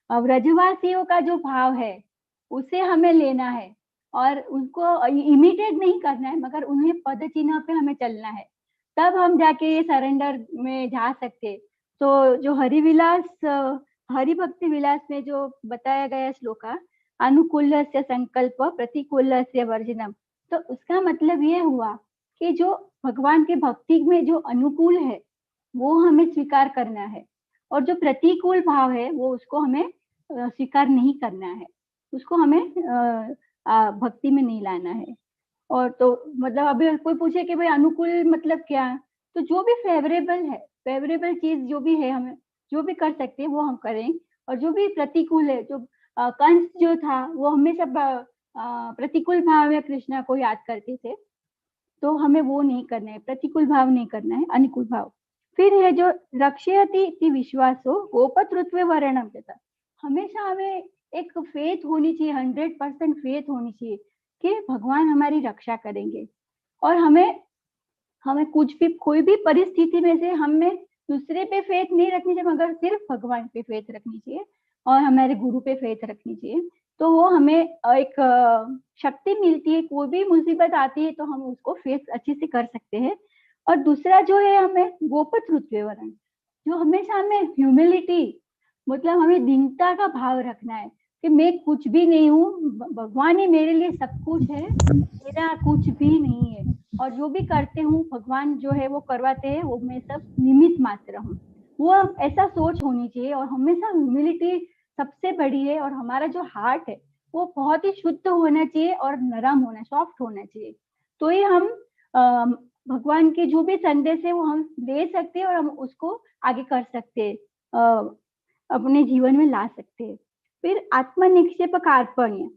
व्रजवासियों का जो भाव है उसे हमें लेना है और उनको इमिटेट नहीं करना है, मगर उन्हें पद चिन्ह पे हमें चलना है. तब हम जाके ये सरेंडर में जा सकते. तो जो हरि भक्ति विलास में जो बताया गया श्लोका, अनुकूलस्य संकल्प प्रतिकूलस्य वर्जनम, तो उसका मतलब ये हुआ कि जो भगवान के भक्ति में जो अनुकूल है वो हमें स्वीकार करना है, और जो प्रतिकूल भाव है वो उसको हमें स्वीकार नहीं करना है, उसको हमें भक्ति में नहीं लाना है. और तो मतलब अभी कोई पूछे कि भाई अनुकूल मतलब क्या, तो जो भी फेवरेबल चीज जो भी है, हमें जो भी कर सकते हैं वो हम करें. और जो भी प्रतिकूल है, जो कंस जो था वो हमेशा प्रतिकूल भाव में कृष्णा को याद करते थे, तो हमें वो नहीं करना है, प्रतिकूल भाव नहीं करना है, अनुकूल भाव. फिर है जो रक्षयति इति विश्वासो गोपतृत्व वर्णम देता. हमेशा हमें एक फेथ होनी चाहिए, 100% फेथ होनी चाहिए कि भगवान हमारी रक्षा करेंगे. और हमें कोई भी परिस्थिति में से हमें दूसरे पे फेथ नहीं रखनी चाहिए, मगर सिर्फ भगवान पे फेथ रखनी चाहिए और हमारे गुरु पे फेथ रखनी चाहिए. तो वो हमें एक शक्ति मिलती है. कोई भी मुसीबत आती है तो हम उसको फेस अच्छे से कर सकते हैं. और दूसरा जो है, हमें गोपतृत्व वर्ण, जो हमेशा हमें ह्यूमिलिटी, मतलब हमें दीनता का भाव रखना है. कि मैं कुछ भी नहीं हूँ, भगवान ही मेरे लिए सब कुछ है, मेरा कुछ भी नहीं है, और जो भी करते हूँ भगवान जो है वो करवाते हैं, वो मैं सब निमित्त मात्र हूँ। वो ऐसा सोच होनी चाहिए, और हमेशा ह्यूमिलिटी सबसे बड़ी है, और हमारा जो हार्ट है वो बहुत ही शुद्ध होना चाहिए और नरम होना, सॉफ्ट होना चाहिए, तो ही हम भगवान के जो भी संदेश है वो हम ले सकते हैं और हम उसको आगे कर सकते हैं, अपने जीवन में ला सकते हैं। फिर आत्मनिक्षेप कार्पण्य,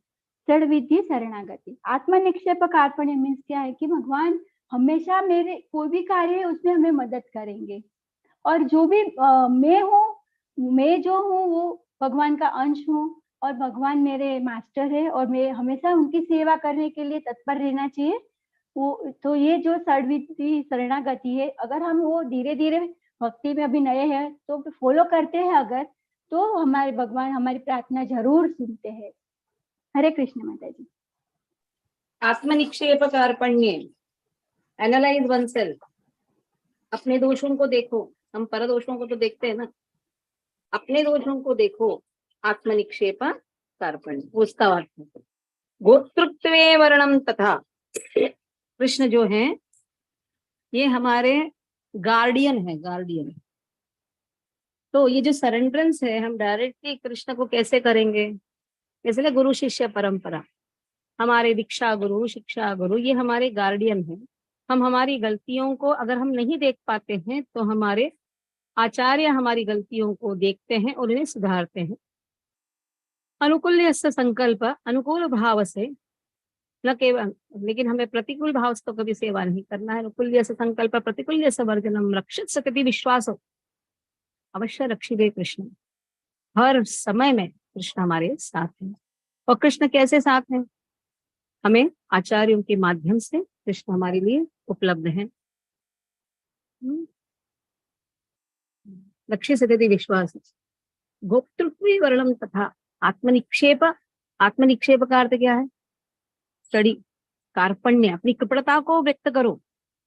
जड़ विधि शरणागति। आत्मनिक्षेप कार्पण्य मीन्स क्या है कि भगवान हमेशा मेरे कोई भी कार्य है उसमें हमें मदद करेंगे, और जो भी मैं जो हूँ वो भगवान का अंश हूँ, और भगवान मेरे मास्टर है, और मैं हमेशा उनकी सेवा करने के लिए तत्पर रहना चाहिए। वो तो ये जो षड्विधि शरणागति है, अगर हम वो धीरे धीरे भक्ति में अभी नए हैं तो फॉलो करते हैं अगर, तो हमारे भगवान हमारी प्रार्थना जरूर सुनते हैं। हरे कृष्ण माता जी। आत्मनिक्षेप कार्पण्य, एनालाइज वनसेल्फ, अपने दोषों को देखो। हम पर दोषों को तो देखते हैं ना, अपने दोषों को देखो। आत्मनिक्षेप कार्पण्य, उसका अर्थ गोत्रत्वे वर्णम तथा। कृष्ण जो है ये हमारे गार्डियन है, गार्डियन। तो ये जो सरेंडरेंस है, हम डायरेक्टली कृष्ण को कैसे करेंगे? इसलिए गुरु शिष्य परंपरा, हमारे दीक्षा गुरु, शिक्षा गुरु, ये हमारे गार्डियन है। हम हमारी गलतियों को अगर हम नहीं देख पाते हैं तो हमारे आचार्य हमारी गलतियों को देखते हैं और उन्हें सुधारते हैं। अनुकूल्य संकल्प, अनुकूल भाव से न केवल, लेकिन हमें प्रतिकूल भाव से तो कभी सेवा नहीं करना है। अनुकूल्य संकल्प प्रतिकूल्य वर्जनम, रक्षित सतति विश्वास हो, अवश्य रक्षिते कृष्ण। हर समय में कृष्ण हमारे साथ हैं। और कृष्ण कैसे साथ हैं? हमें आचार्यों के माध्यम से कृष्ण हमारे लिए उपलब्ध हैं। रक्षित सतति विश्वास, गोप्तृत्व वर्णम तथा। आत्मनिक्षेप, आत्मनिक्षेप का अर्थ क्या है? स्टडी। कार्पण्य, अपनी कृपणता को व्यक्त करो।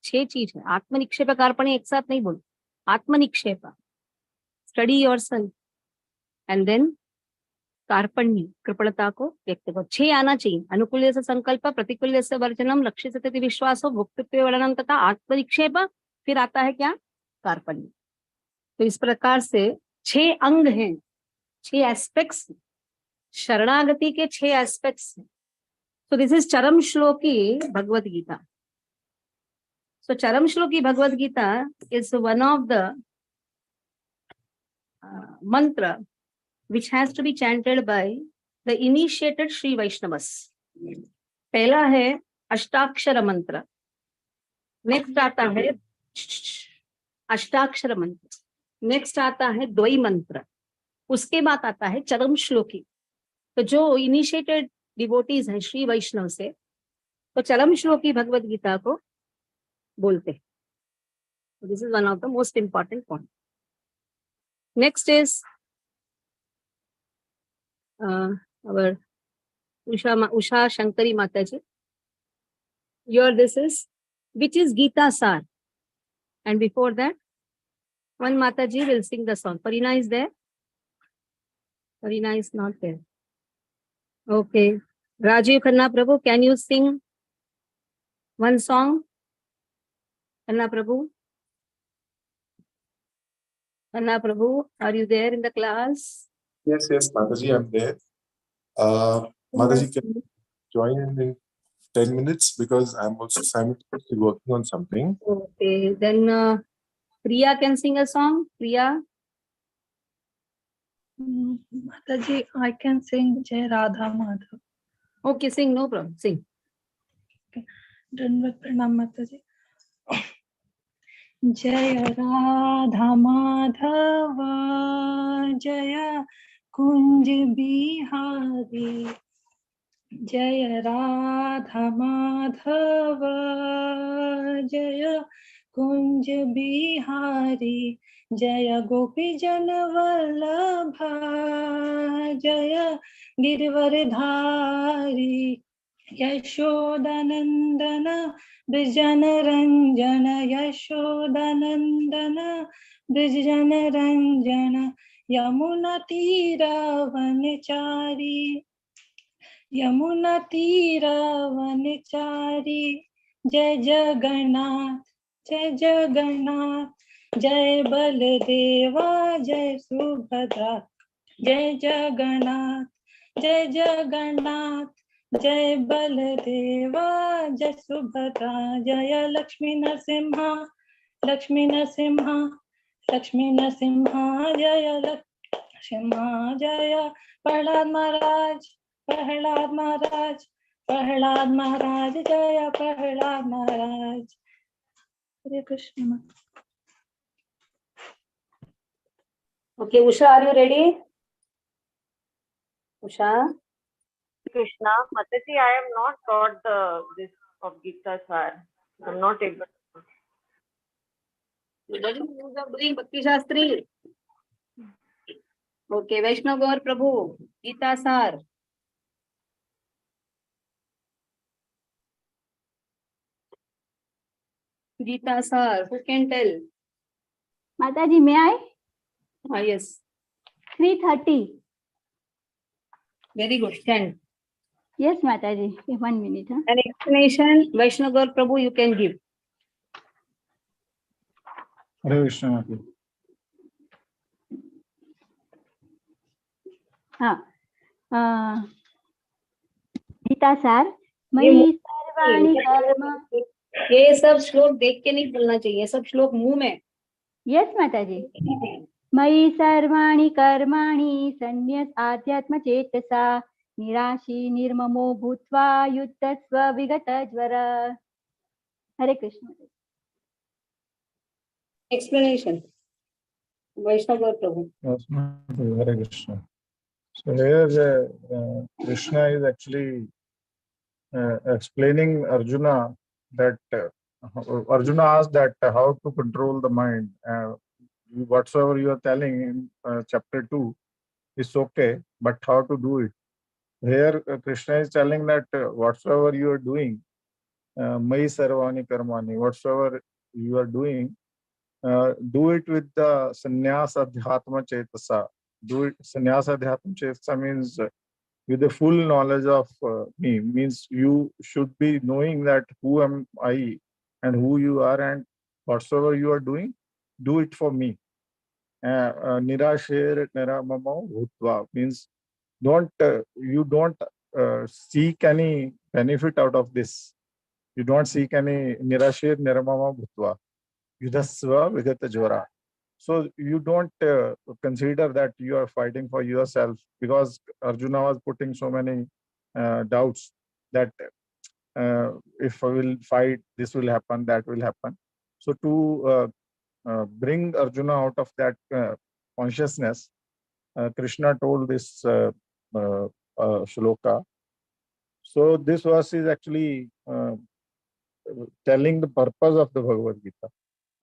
6 चीज है। आत्मनिक्षेप कार्पण्य एक साथ नहीं बोलो। आत्मनिक्षेप, स्टडी योरसेल्फ, एंड देन कार्पण्य, कृपणता को व्यक्त करो। 6 आना चाहिए। अनुकूल्य से संकल्प, प्रतिकूल्य से वर्जनम, लक्ष्य सतति विश्वासो, गुप्तत्व वर्णनम तथा आत्मनिक्षेप। फिर आता है क्या? कार्पण्य। तो इस प्रकार से 6 अंग हैं, 6 एस्पेक्ट्स, शरणागति के 6 aspects. So this is Charam Shloki Bhagavad Gita. So Charam Shloki Bhagavad Gita is one of the mantra which has to be chanted by the initiated Sri Vaishnavas. पहला है अष्टाक्षर मंत्र, नेक्स्ट आता है अष्टाक्षर मंत्र, नेक्स्ट आता है द्वई मंत्र, उसके बाद आता है चरम श्लोकी। तो जो इनिशिएटेड डिवोटीज हैं श्री वैष्णव से, तो चरम श्लोकी भगवद गीता को बोलते हैं। This is one of the most important point. Next is our Usha Shankari Mataji. Your this is, which is Gita Sar. And before that, one Mataji will sing the song. Parina is there? Parina is not there. Okay. Rajiv Khanna Prabhu, can you sing one song? Khanna Prabhu? Khanna Prabhu, are you there in the class? Yes, Mataji, I'm there. Mataji, can you join in 10 minutes because I'm also simultaneously working on something. Okay, then Priya can sing a song. Priya? Mataji, I can sing Jai Radha Madhav. Okay, sing, no problem, sing. Okay. Dandavat Pranam Mataji. Jai Radha Madhava, Jaya Kunj Bihari. Jaya Radha Madhava, Jaya Kunj Bihari. Jaya Gopi Jana Vallabha, Jaya Girivardhari. Yashodanandana Brijana Ranjana, Yashodanandana Brijana Ranjana, Yamuna तीरा वनचारी, यमुना तीरा वनचारी, जय जगन्नाथ, जय जगन्नाथ, जय बलदेवा, जय सुभद्रा, जय जगन्नाथ, जय जगन्नाथ, जय बलदेवा, जय सुभद्रा, जय लक्ष्मी नरसिम्हा, लक्ष्मी नरसिम्हा, लक्ष्मी नरसिम्हा, जय लक्ष्मी, जय प्रहलाद महाराज, प्रहलाद महाराज, प्रहलाद महाराज, जय प्रहलाद महाराज। हरे Krishna. Okay, Usha, are you ready? Usha? Krishna, Mataji, I am not taught this of Gita Sar. I'm not able to. You doesn't use of doing Bhakti Shastri. Okay, Vaishnav Gaur Prabhu, Gita Sar. Gita Sar, who can tell? Mataji, may I? Ah, yes. 3:30. Very good. Stand. Yes, Mataji. Okay, 1 minute. Huh? An explanation, Vaishnav Gaur Prabhu, you can give. Hare Krishna Mataji. हाँ, गीता सार, मयि सर्वाणि कर्म। ये सब श्लोक देख के नहीं बोलना चाहिए, सब श्लोक मुंह में। यस माताजी। मयि सर्वाणि कर्माणि संन्यस आध्यात्म चेतसा, निराशी निर्ममो भूत्वा युद्धस्व विगत ज्वर। हरे Krishna. Explanation, Vaishnav Gaur Prabhu. Yes, Mataji. Hare Krishna. So here Krishna is actually explaining Arjuna that Arjuna asked that how to control the mind. Whatsoever you are telling in chapter 2 is okay, but how to do it? Here Krishna is telling that whatsoever you are doing, Mai Sarvani Karmani, whatsoever you are doing, do it with the sannyas adhyatma chetasa. Do it, sannyas adhyatma chetasa means with the full knowledge of me, means you should be knowing that who am I and who you are, and whatsoever you are doing, do it for me. Nirasher niramamo bhutva means you don't seek any benefit out of this. You don't seek any nirasher niramama bhutva. Yudhasva vigata jvara. So you don't consider that you are fighting for yourself, because Arjuna was putting so many doubts that if I will fight, this will happen, that will happen. So to bring Arjuna out of that consciousness, Krishna told this shloka. So this verse is actually telling the purpose of the Bhagavad Gita,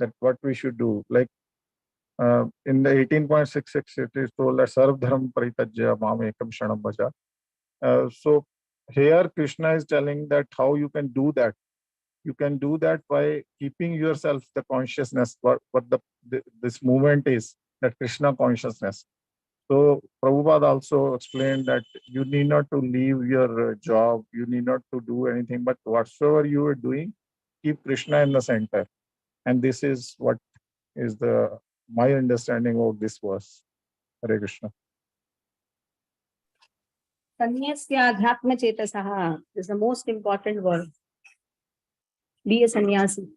that what we should do. Like in the 18.66, it is told that Sarv Dharma Paritajya Mam Ekam Shanam Bhaja. So here Krishna is telling that how you can do that. You can do that by keeping yourself the consciousness, what this movement is, that Krishna consciousness. So Prabhupada also explained that you need not to leave your job, you need not to do anything, but whatsoever you are doing, keep Krishna in the center. And this is what is my understanding of this verse. Hare Krishna. Sanyasya adhyatma chetasaha is the most important word. Be a sannyasi.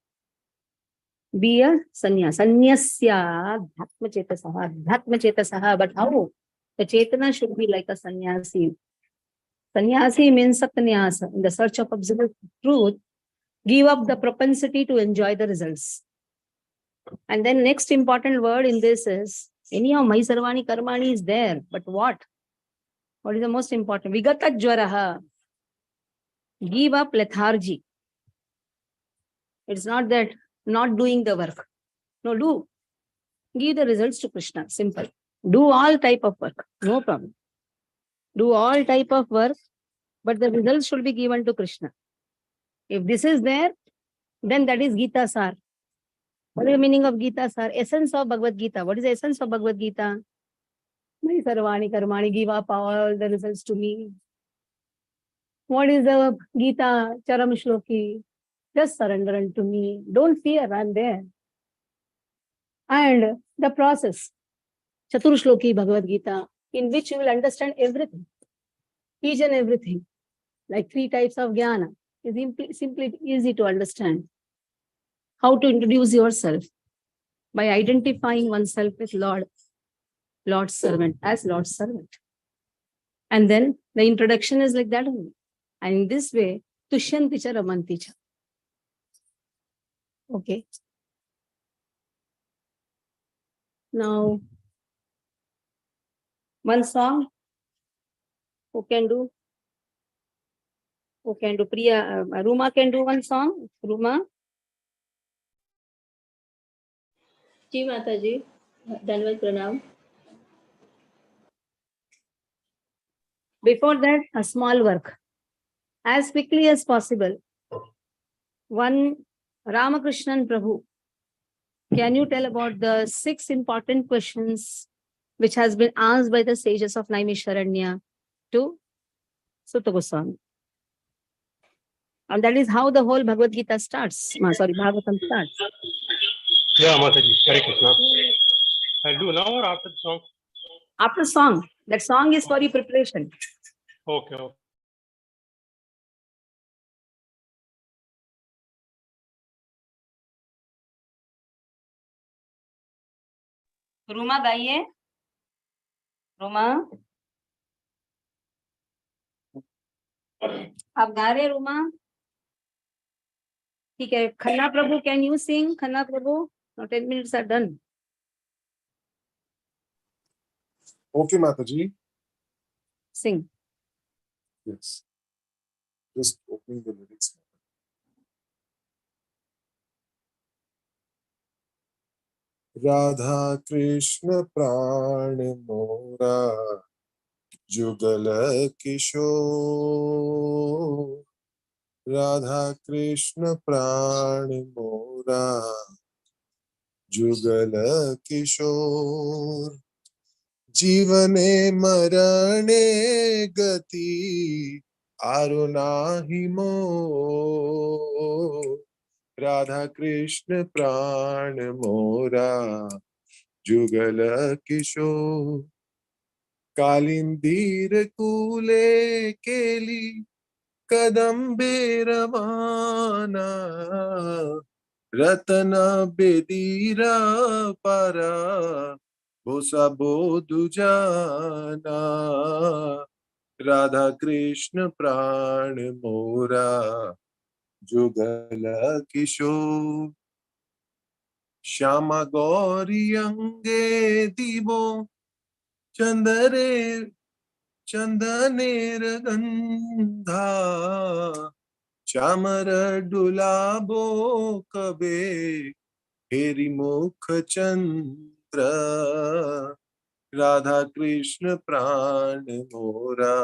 Be a sannyasi. Sanyasya adhyatma chetasaha. Adhyatma chetasaha. But how? The chetana should be like a sannyasi. Sannyasi means satnyasa. In the search of absolute truth, give up the propensity to enjoy the results. And then next important word in this is, anyhow, Mai Sarvani Karmani is there. But what? What is the most important? Vigata jvaraha. Give up lethargy. It's not that not doing the work. No, do. Give the results to Krishna. Simple. Do all type of work. No problem. Do all type of work, but the results should be given to Krishna. If this is there, then that is Gita Sar. What is the meaning of Gita Sar? Essence of Bhagavad Gita. What is the essence of Bhagavad Gita? My sarvani karmani, give up all the results to me. What is the Gita Charam Shloki? Just surrender unto me. Don't fear, I'm there. And the process, Chatur Shloki Bhagavad Gita, in which you will understand everything, each and everything, like 3 types of jnana, is simply easy to understand. How to introduce yourself by identifying oneself with Lord's servant, as Lord's servant. And then the introduction is like that only. And in this way, Tushyanticha Ramanticha. Okay. Now, one song. Who can do? Who can do? Priya, Ruma can do one song. Ruma. Ji Mataji, Dhanavad Pranam. Before that, a small work. As quickly as possible. One Ramakrishnan Prabhu. Can you tell about the 6 important questions which has been asked by the sages of Naimisharanya to Sutta Goswami? And that is how the whole Bhagavad Gita starts. Bhagavatam starts. Yeah, Mataji, Hare Krishna. I'll do now or after the song? After song. That song is for your preparation. Okay, okay. Ruma गाइए. रूमा, आप गा रहे रूमा? ठीक है. Khanna Prabhu, can you sing? Khanna Prabhu, 10 minutes are done. Okay, Mataji. Sing. Yes. Just opening the lyrics. Radha Krishna प्राण मोरा जुगल किशोर, राधा कृष्ण प्राण मोरा जुगल किशोर, जीवने मरणे गति आरु नाही मोर, राधा कृष्ण प्राण मोरा जुगल किशोर, कालिंदीर कूले केली कदम्बे रवाना, रतन बेदीरा पारा भोसा बोधु जाना, राधा कृष्ण प्राण मोरा जुगल किशोर, श्यामा गौरी अंगे दीवो चंदनेर गंधा, चामर डुलाबो कबे हेरी मुख चंद्र, राधा कृष्ण प्राण मोरा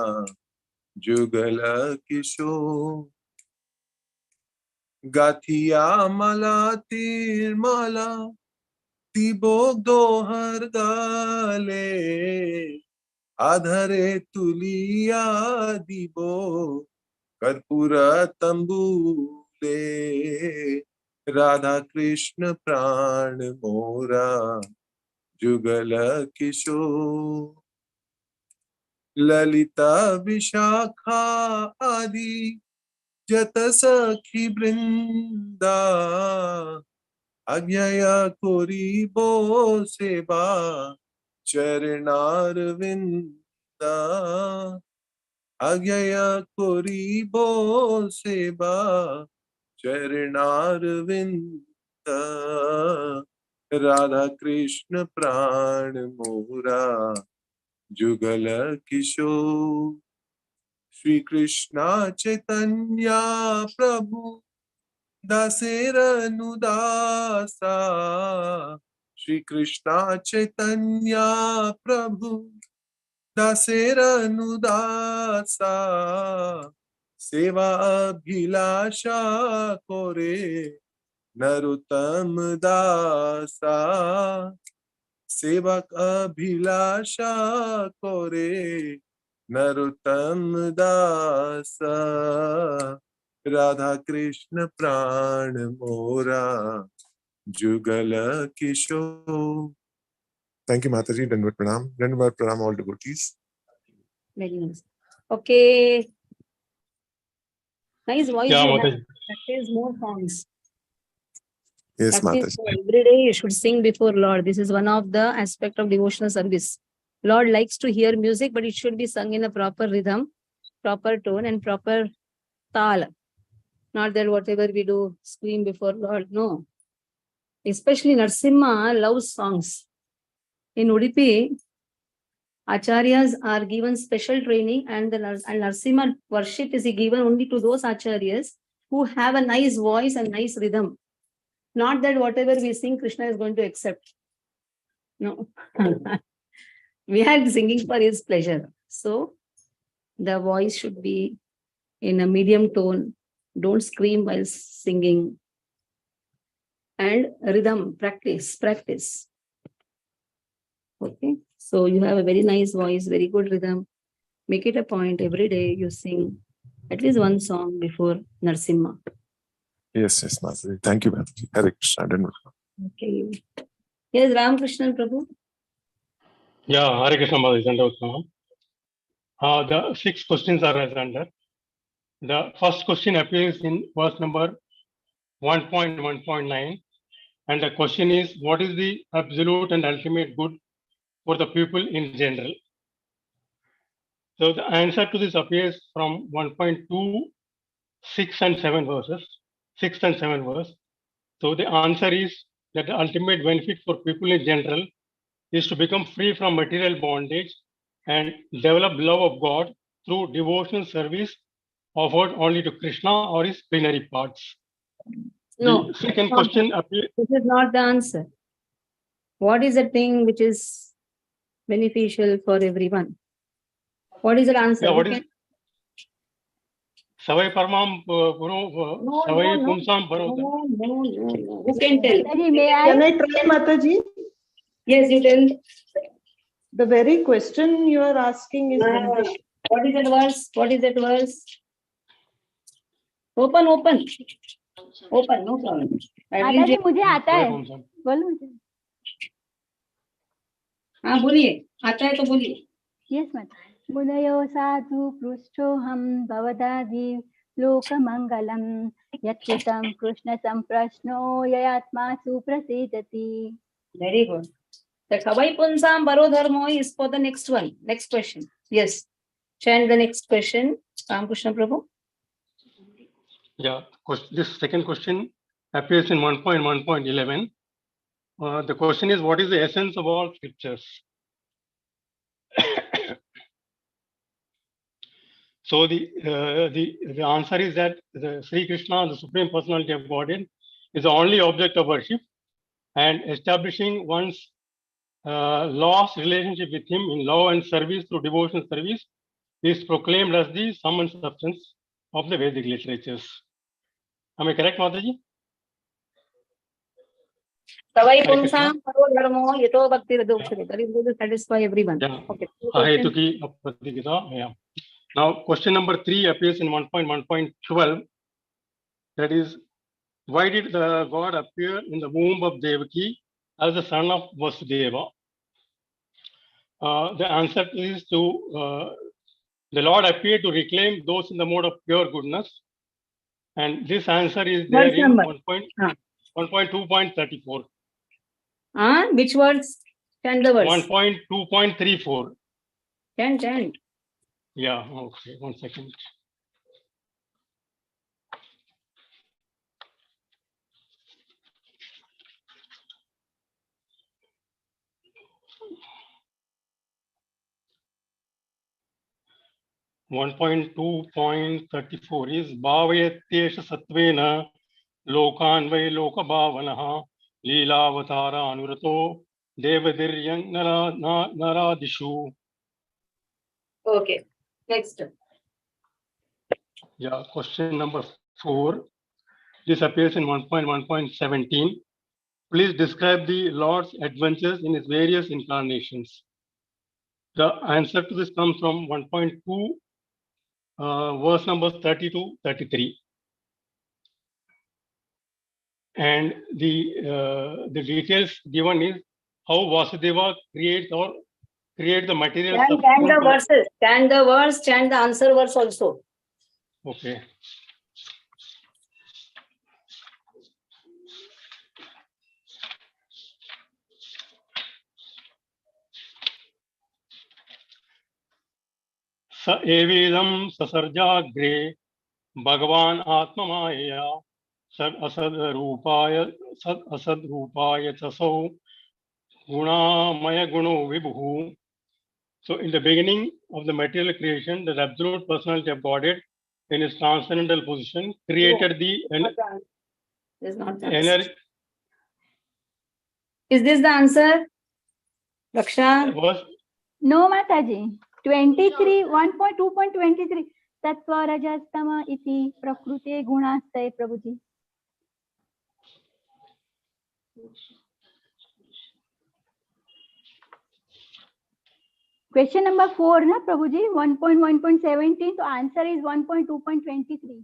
जुगल किशोर, गाथिया मला तीरमाला दिबो दोहर गाले, आधरे तुलिया दिबो कर्पूर तंबूले, राधा कृष्ण प्राण मोरा जुगल किशोर, ललिता विशाखा आदि जत सखी वृंदा, अज्ञया कोरीबो सेवा चरणार विंदा, अज्ञया कोरीबो सेवा चरणार विंदा, राधा कृष्ण प्राण मोरा जुगल किशोर, श्री कृष्णा चैतन्या प्रभु दासेर अनुदासा, श्री कृष्णा चैतन्या प्रभु दासेर अनुदासा, सेवा अभिलाषा कोरे नरोत्तम दासा, सेवक अभिलाषा कोरे नरोत्तम दास राधा कृष्ण प्राण मोरा Jugal Kishore. Thank you, Mataji. Dandavat pranam. Dandavat pranam, all devotees. Very nice. Okay. Nice voice Yeah, you have. Mataji. Practice more songs. Yes, Practice Mataji. more. Every day you should sing before Lord. This is one of the aspect of devotional service. Lord likes to hear music, but it should be sung in a proper rhythm, proper tone, and proper tal. Not that whatever we do, scream before Lord. No. Especially Narsimha loves songs. In Udupi, Acharyas are given special training, and Narsimha worship is given only to those Acharyas who have a nice voice and nice rhythm. Not that whatever we sing, Krishna is going to accept. No. We are singing for his pleasure. So the voice should be in a medium tone. Don't scream while singing. And rhythm, practice. Okay. So you have a very nice voice, very good rhythm. Make it a point every day you sing at least one song before Narsimha. Yes, Mataji. Thank you, Mataji. Hare Krishna. Dandavat. Okay. Yes, Ramakrishnan Prabhu. Yeah, Hare Krishna Mataji. Dandavat pranam. The 6 questions are as under. The first question appears in verse number 1.1.9, and the question is, what is the absolute and ultimate good for the people in general? So the answer to this appears from 1.2, 6 and 7 verses. 6 and 7 verse. So the answer is that the ultimate benefit for people in general is to become free from material bondage and develop love of God through devotional service offered only to Krishna or his plenary parts. No. The second question appears. This is not the answer. What is the thing which is beneficial for everyone? What is the answer? Yeah, what Who is can- Savai Paramam Savai Pumsam Paro. No. Who can tell? Can I try, Mataji? Yes, you tell. The very question you are asking is beneficial. What is that verse? What is that verse? Open. No problem. माताजी मुझे आता है बोलो मुझे हाँ बोलिए आता है तो बोलिए यस माता मुनयो साधु पृष्ठोऽहं भवदादि लोकमङ्गलं यच्चितं Krishna संप्रश्नो ययात्मा सुप्रसीदति. Very good. The Savai Punsam Barodharmo is for the next one. Next question. Yes. Chant the next question. Ramakrishna Prabhu. Yeah, this second question appears in 1.1.11. The question is, what is the essence of all scriptures? So the answer is that the Sri Krishna, the Supreme Personality of Godhead, is the only object of worship, and establishing one's lost relationship with him in love and service through devotional service is proclaimed as the sum and substance of the Vedic literatures. Am I correct, Mataji? Savai Punsam Barodharmo Yato Bhakti Radokshari. That is going to satisfy everyone. Yeah. Okay. Yeah. Now, question number 3 appears in 1.1.12. That is, why did the God appear in the womb of Devaki as the son of Vasudeva? The answer is the Lord appeared to reclaim those in the mode of pure goodness. And this answer is there in 1.2.34. Which words? Chant the words. 1.2.34. Chant. Yeah, okay, 1 second. One 1.2.34 is Bhavayatyesha Satvena Lokan Vai Loka Bhavanaha Leelavatara Anurato Devadiryan Naradishu. Okay. Next. Yeah, question number 4. This appears in 1.1.17. please describe the Lord's adventures in his various incarnations. The answer to this comes from 1.2, verse numbers 30 to 33. And the details given is how Vasudeva create the material. Chant the verses, chant the verse, chant the answer verse also. Okay. स एवेदं ससर्जाग्रे भगवान् आत्ममायया सद असद रूपाय चसौ गुणामय गुणो विभुः. So in the beginning of the material creation, the absolute personality of Godhead in his transcendental position created the energy. Is this the answer, Raksha? No, Mataji. 23, 1.2.23. Tattva rajastama iti prakrute gunastaye Prabhuji. Question number 4, na Prabhuji, 1.1.17. So answer is 1.2.23.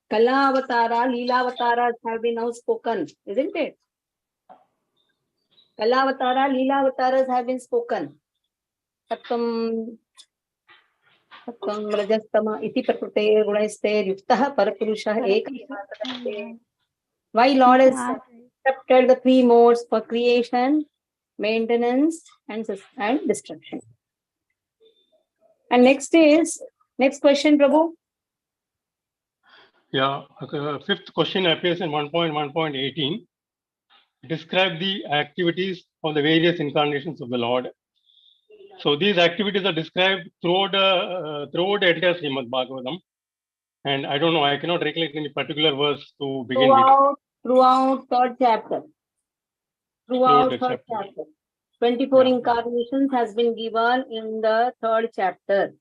Kala avatara, Leela avataras have been now spoken, isn't it? Kala avatara, Leela avataras have been spoken. Sattvam rajastama iti prakrute gunaste yuktah parapurushah ekam. Why Lord has accepted the three modes for creation, maintenance, and destruction. And next question, Prabhu. Yeah, fifth question appears in 1.1.18. Describe the activities of the various incarnations of the Lord. So these activities are described throughout the entire Srimad Bhagavatam. And I don't know, I cannot recollect any particular verse to begin with. Throughout third chapter. Throughout third chapter. 24 incarnations has been given in the third chapter.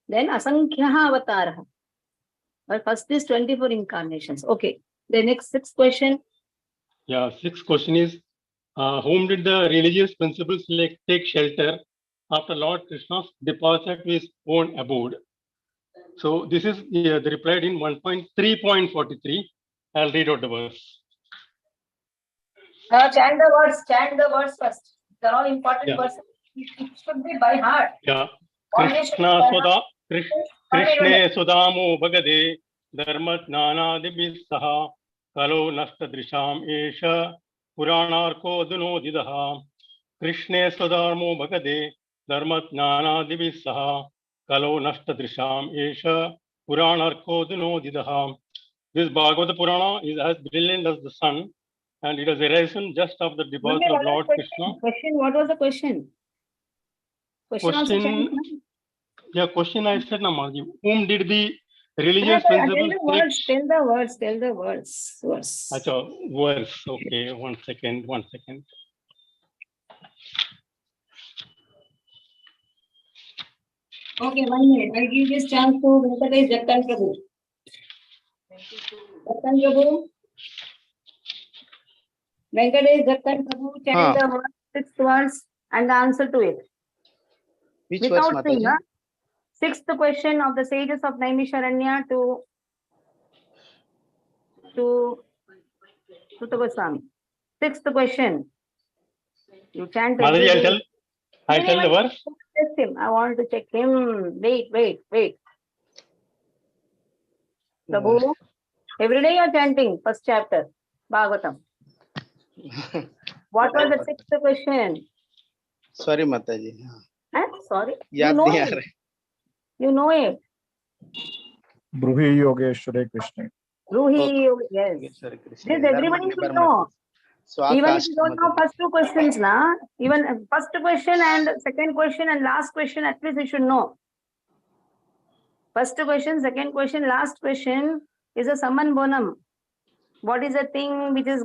Then Asankhyaha Avataraha. But first is 24 incarnations. Okay. The next sixth question. Yeah, sixth question is, whom did the religious principles take shelter after Lord Krishna's departure to his own abode? So this is the reply in 1.3.43. I'll read out the verse. Chant the words first. They're all important verses. It should be by heart. Yeah. Krishne Sudamo Bhagade Dharmat Nanadibis Saha Kalo Nastadrisham Esha Puranarko Dunodidaha. Krishne Sudamo Bhagade Dharmat Nanadibis Saha Kalo Nastadrisham Esha Puranarko Dunodidaha. This Bhagavata Purana is as brilliant as the sun, and it has arisen just after the departure of Lord Krishna. What was the question? Question I said, Namaji. Whom did the religious principles Tell the words. Verse. Okay, one second. Okay, 1 minute. I'll give this chance to Venkatesh Jakkan Prabhu. Venkatesh Jakkan Prabhu, chant the word, 6th verse and the answer to it. Which without verse, saying, Mataji? 6th question of the sages of Naimisharanya to Sutta Goswami. 6th question. You chant Mataji, I'll tell the verse. Test him. I want to check him. Wait. Prabhu, every day you're chanting first chapter, Bhagavatam. What was the 6th question? Sorry, Mataji. Sorry. You know it. Bruhi Yogeshware Krishna. Bruhi, yes. This everybody should know. Even if you don't know first two questions, even first question and second question and last question, at least you should know. First question, second question, last question is a summon bonum. What is a thing which is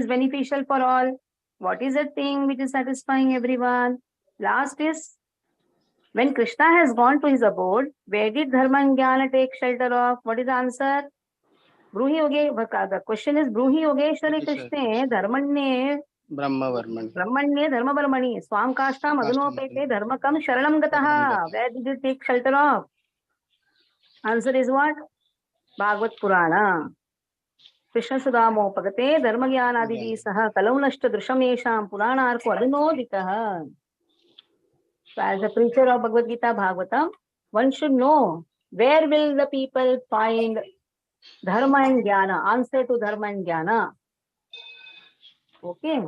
beneficial for all? What is a thing which is satisfying everyone? Last is, when Krishna has gone to his abode, where did Dharma and Jnana take shelter of? What is the answer? ब्रूहि योगे, the question is ब्रूहि योगेश्वरी कृष्णे धर्मण्ये ब्रह्मण्ये धर्मवर्मणि स्वाम काष्ठाम अग्नोपेते धर्मकम शरणम गतः. Where did you take shelter of? Answer is what? Bhagavad Purana. Krishna सुदामोपगते धर्म ज्ञानादि सह कलौ नष्ट दृश्यम येषां पुराणार्को अधुनोदितः. So as a preacher of Bhagavad Gita Bhagavatam, one should know where will the people find dharma and jnana, answer to dharma and jnana. Okay.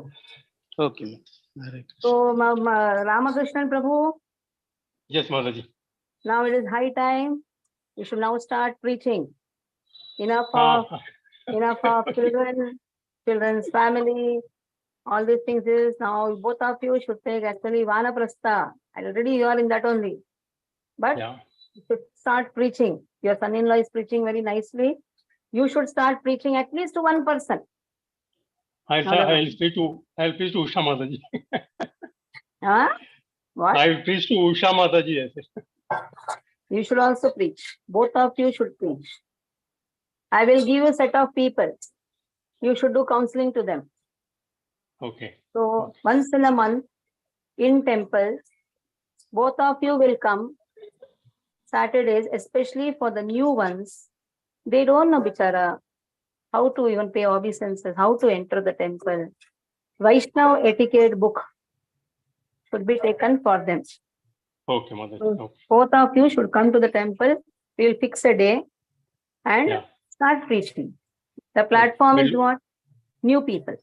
Okay. So Ramakrishnan Prabhu. Yes, Mataji. Now it is high time. You should now start preaching. Enough of children's family, all these things is now both of you should take actually Vanaprastha. Already you are in that only. But you should start preaching. Your son-in-law is preaching very nicely. You should start preaching at least to one person. I'll preach to Usha Mataji. Huh? What? I'll preach to Usha Mataji. You should also preach. Both of you should preach. I will give you a set of people. You should do counseling to them. Okay. So once in a month in temples, both of you will come Saturdays, especially for the new ones. They don't know, bichara, how to even pay obeisances, how to enter the temple. Vaishnav etiquette book should be taken for them. Okay, Mataji. So both of you should come to the temple. We will fix a day and start preaching. The platform is what? New people.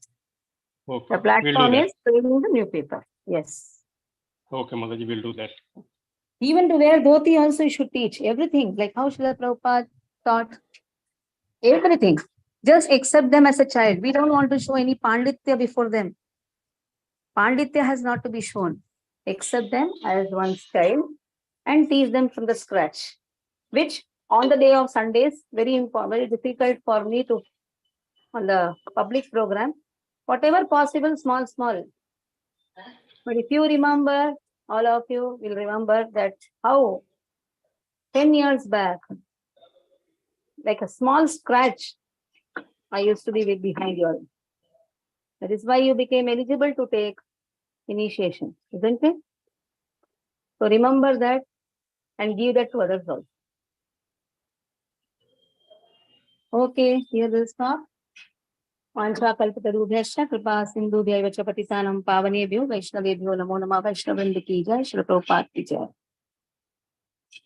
Okay. The platform is training the new people. Yes. Okay, Mataji, we'll do that. Even to wear dhoti also you should teach everything, like how Srila Prabhupada taught. Everything. Just accept them as a child. We don't want to show any panditya before them. Panditya has not to be shown. Accept them as one's child and teach them from the scratch. Which on the day of Sundays, very important, very difficult for me to, on the public program, whatever possible, small. But if you remember, all of you will remember that how 10 years back, like a small scratch, I used to be behind you all. That is why you became eligible to take initiation, isn't it? So remember that and give that to others also. Okay, here we'll stop. वाञ्छाकल्पतरुभ्यश्च कृपा सिन्धुभ्यैव च पतितानां पावनेभ्यो वैष्णवेभ्यो नमो नमः. वैष्णववृन्द की जय. श्री प्रभुपाद की जय.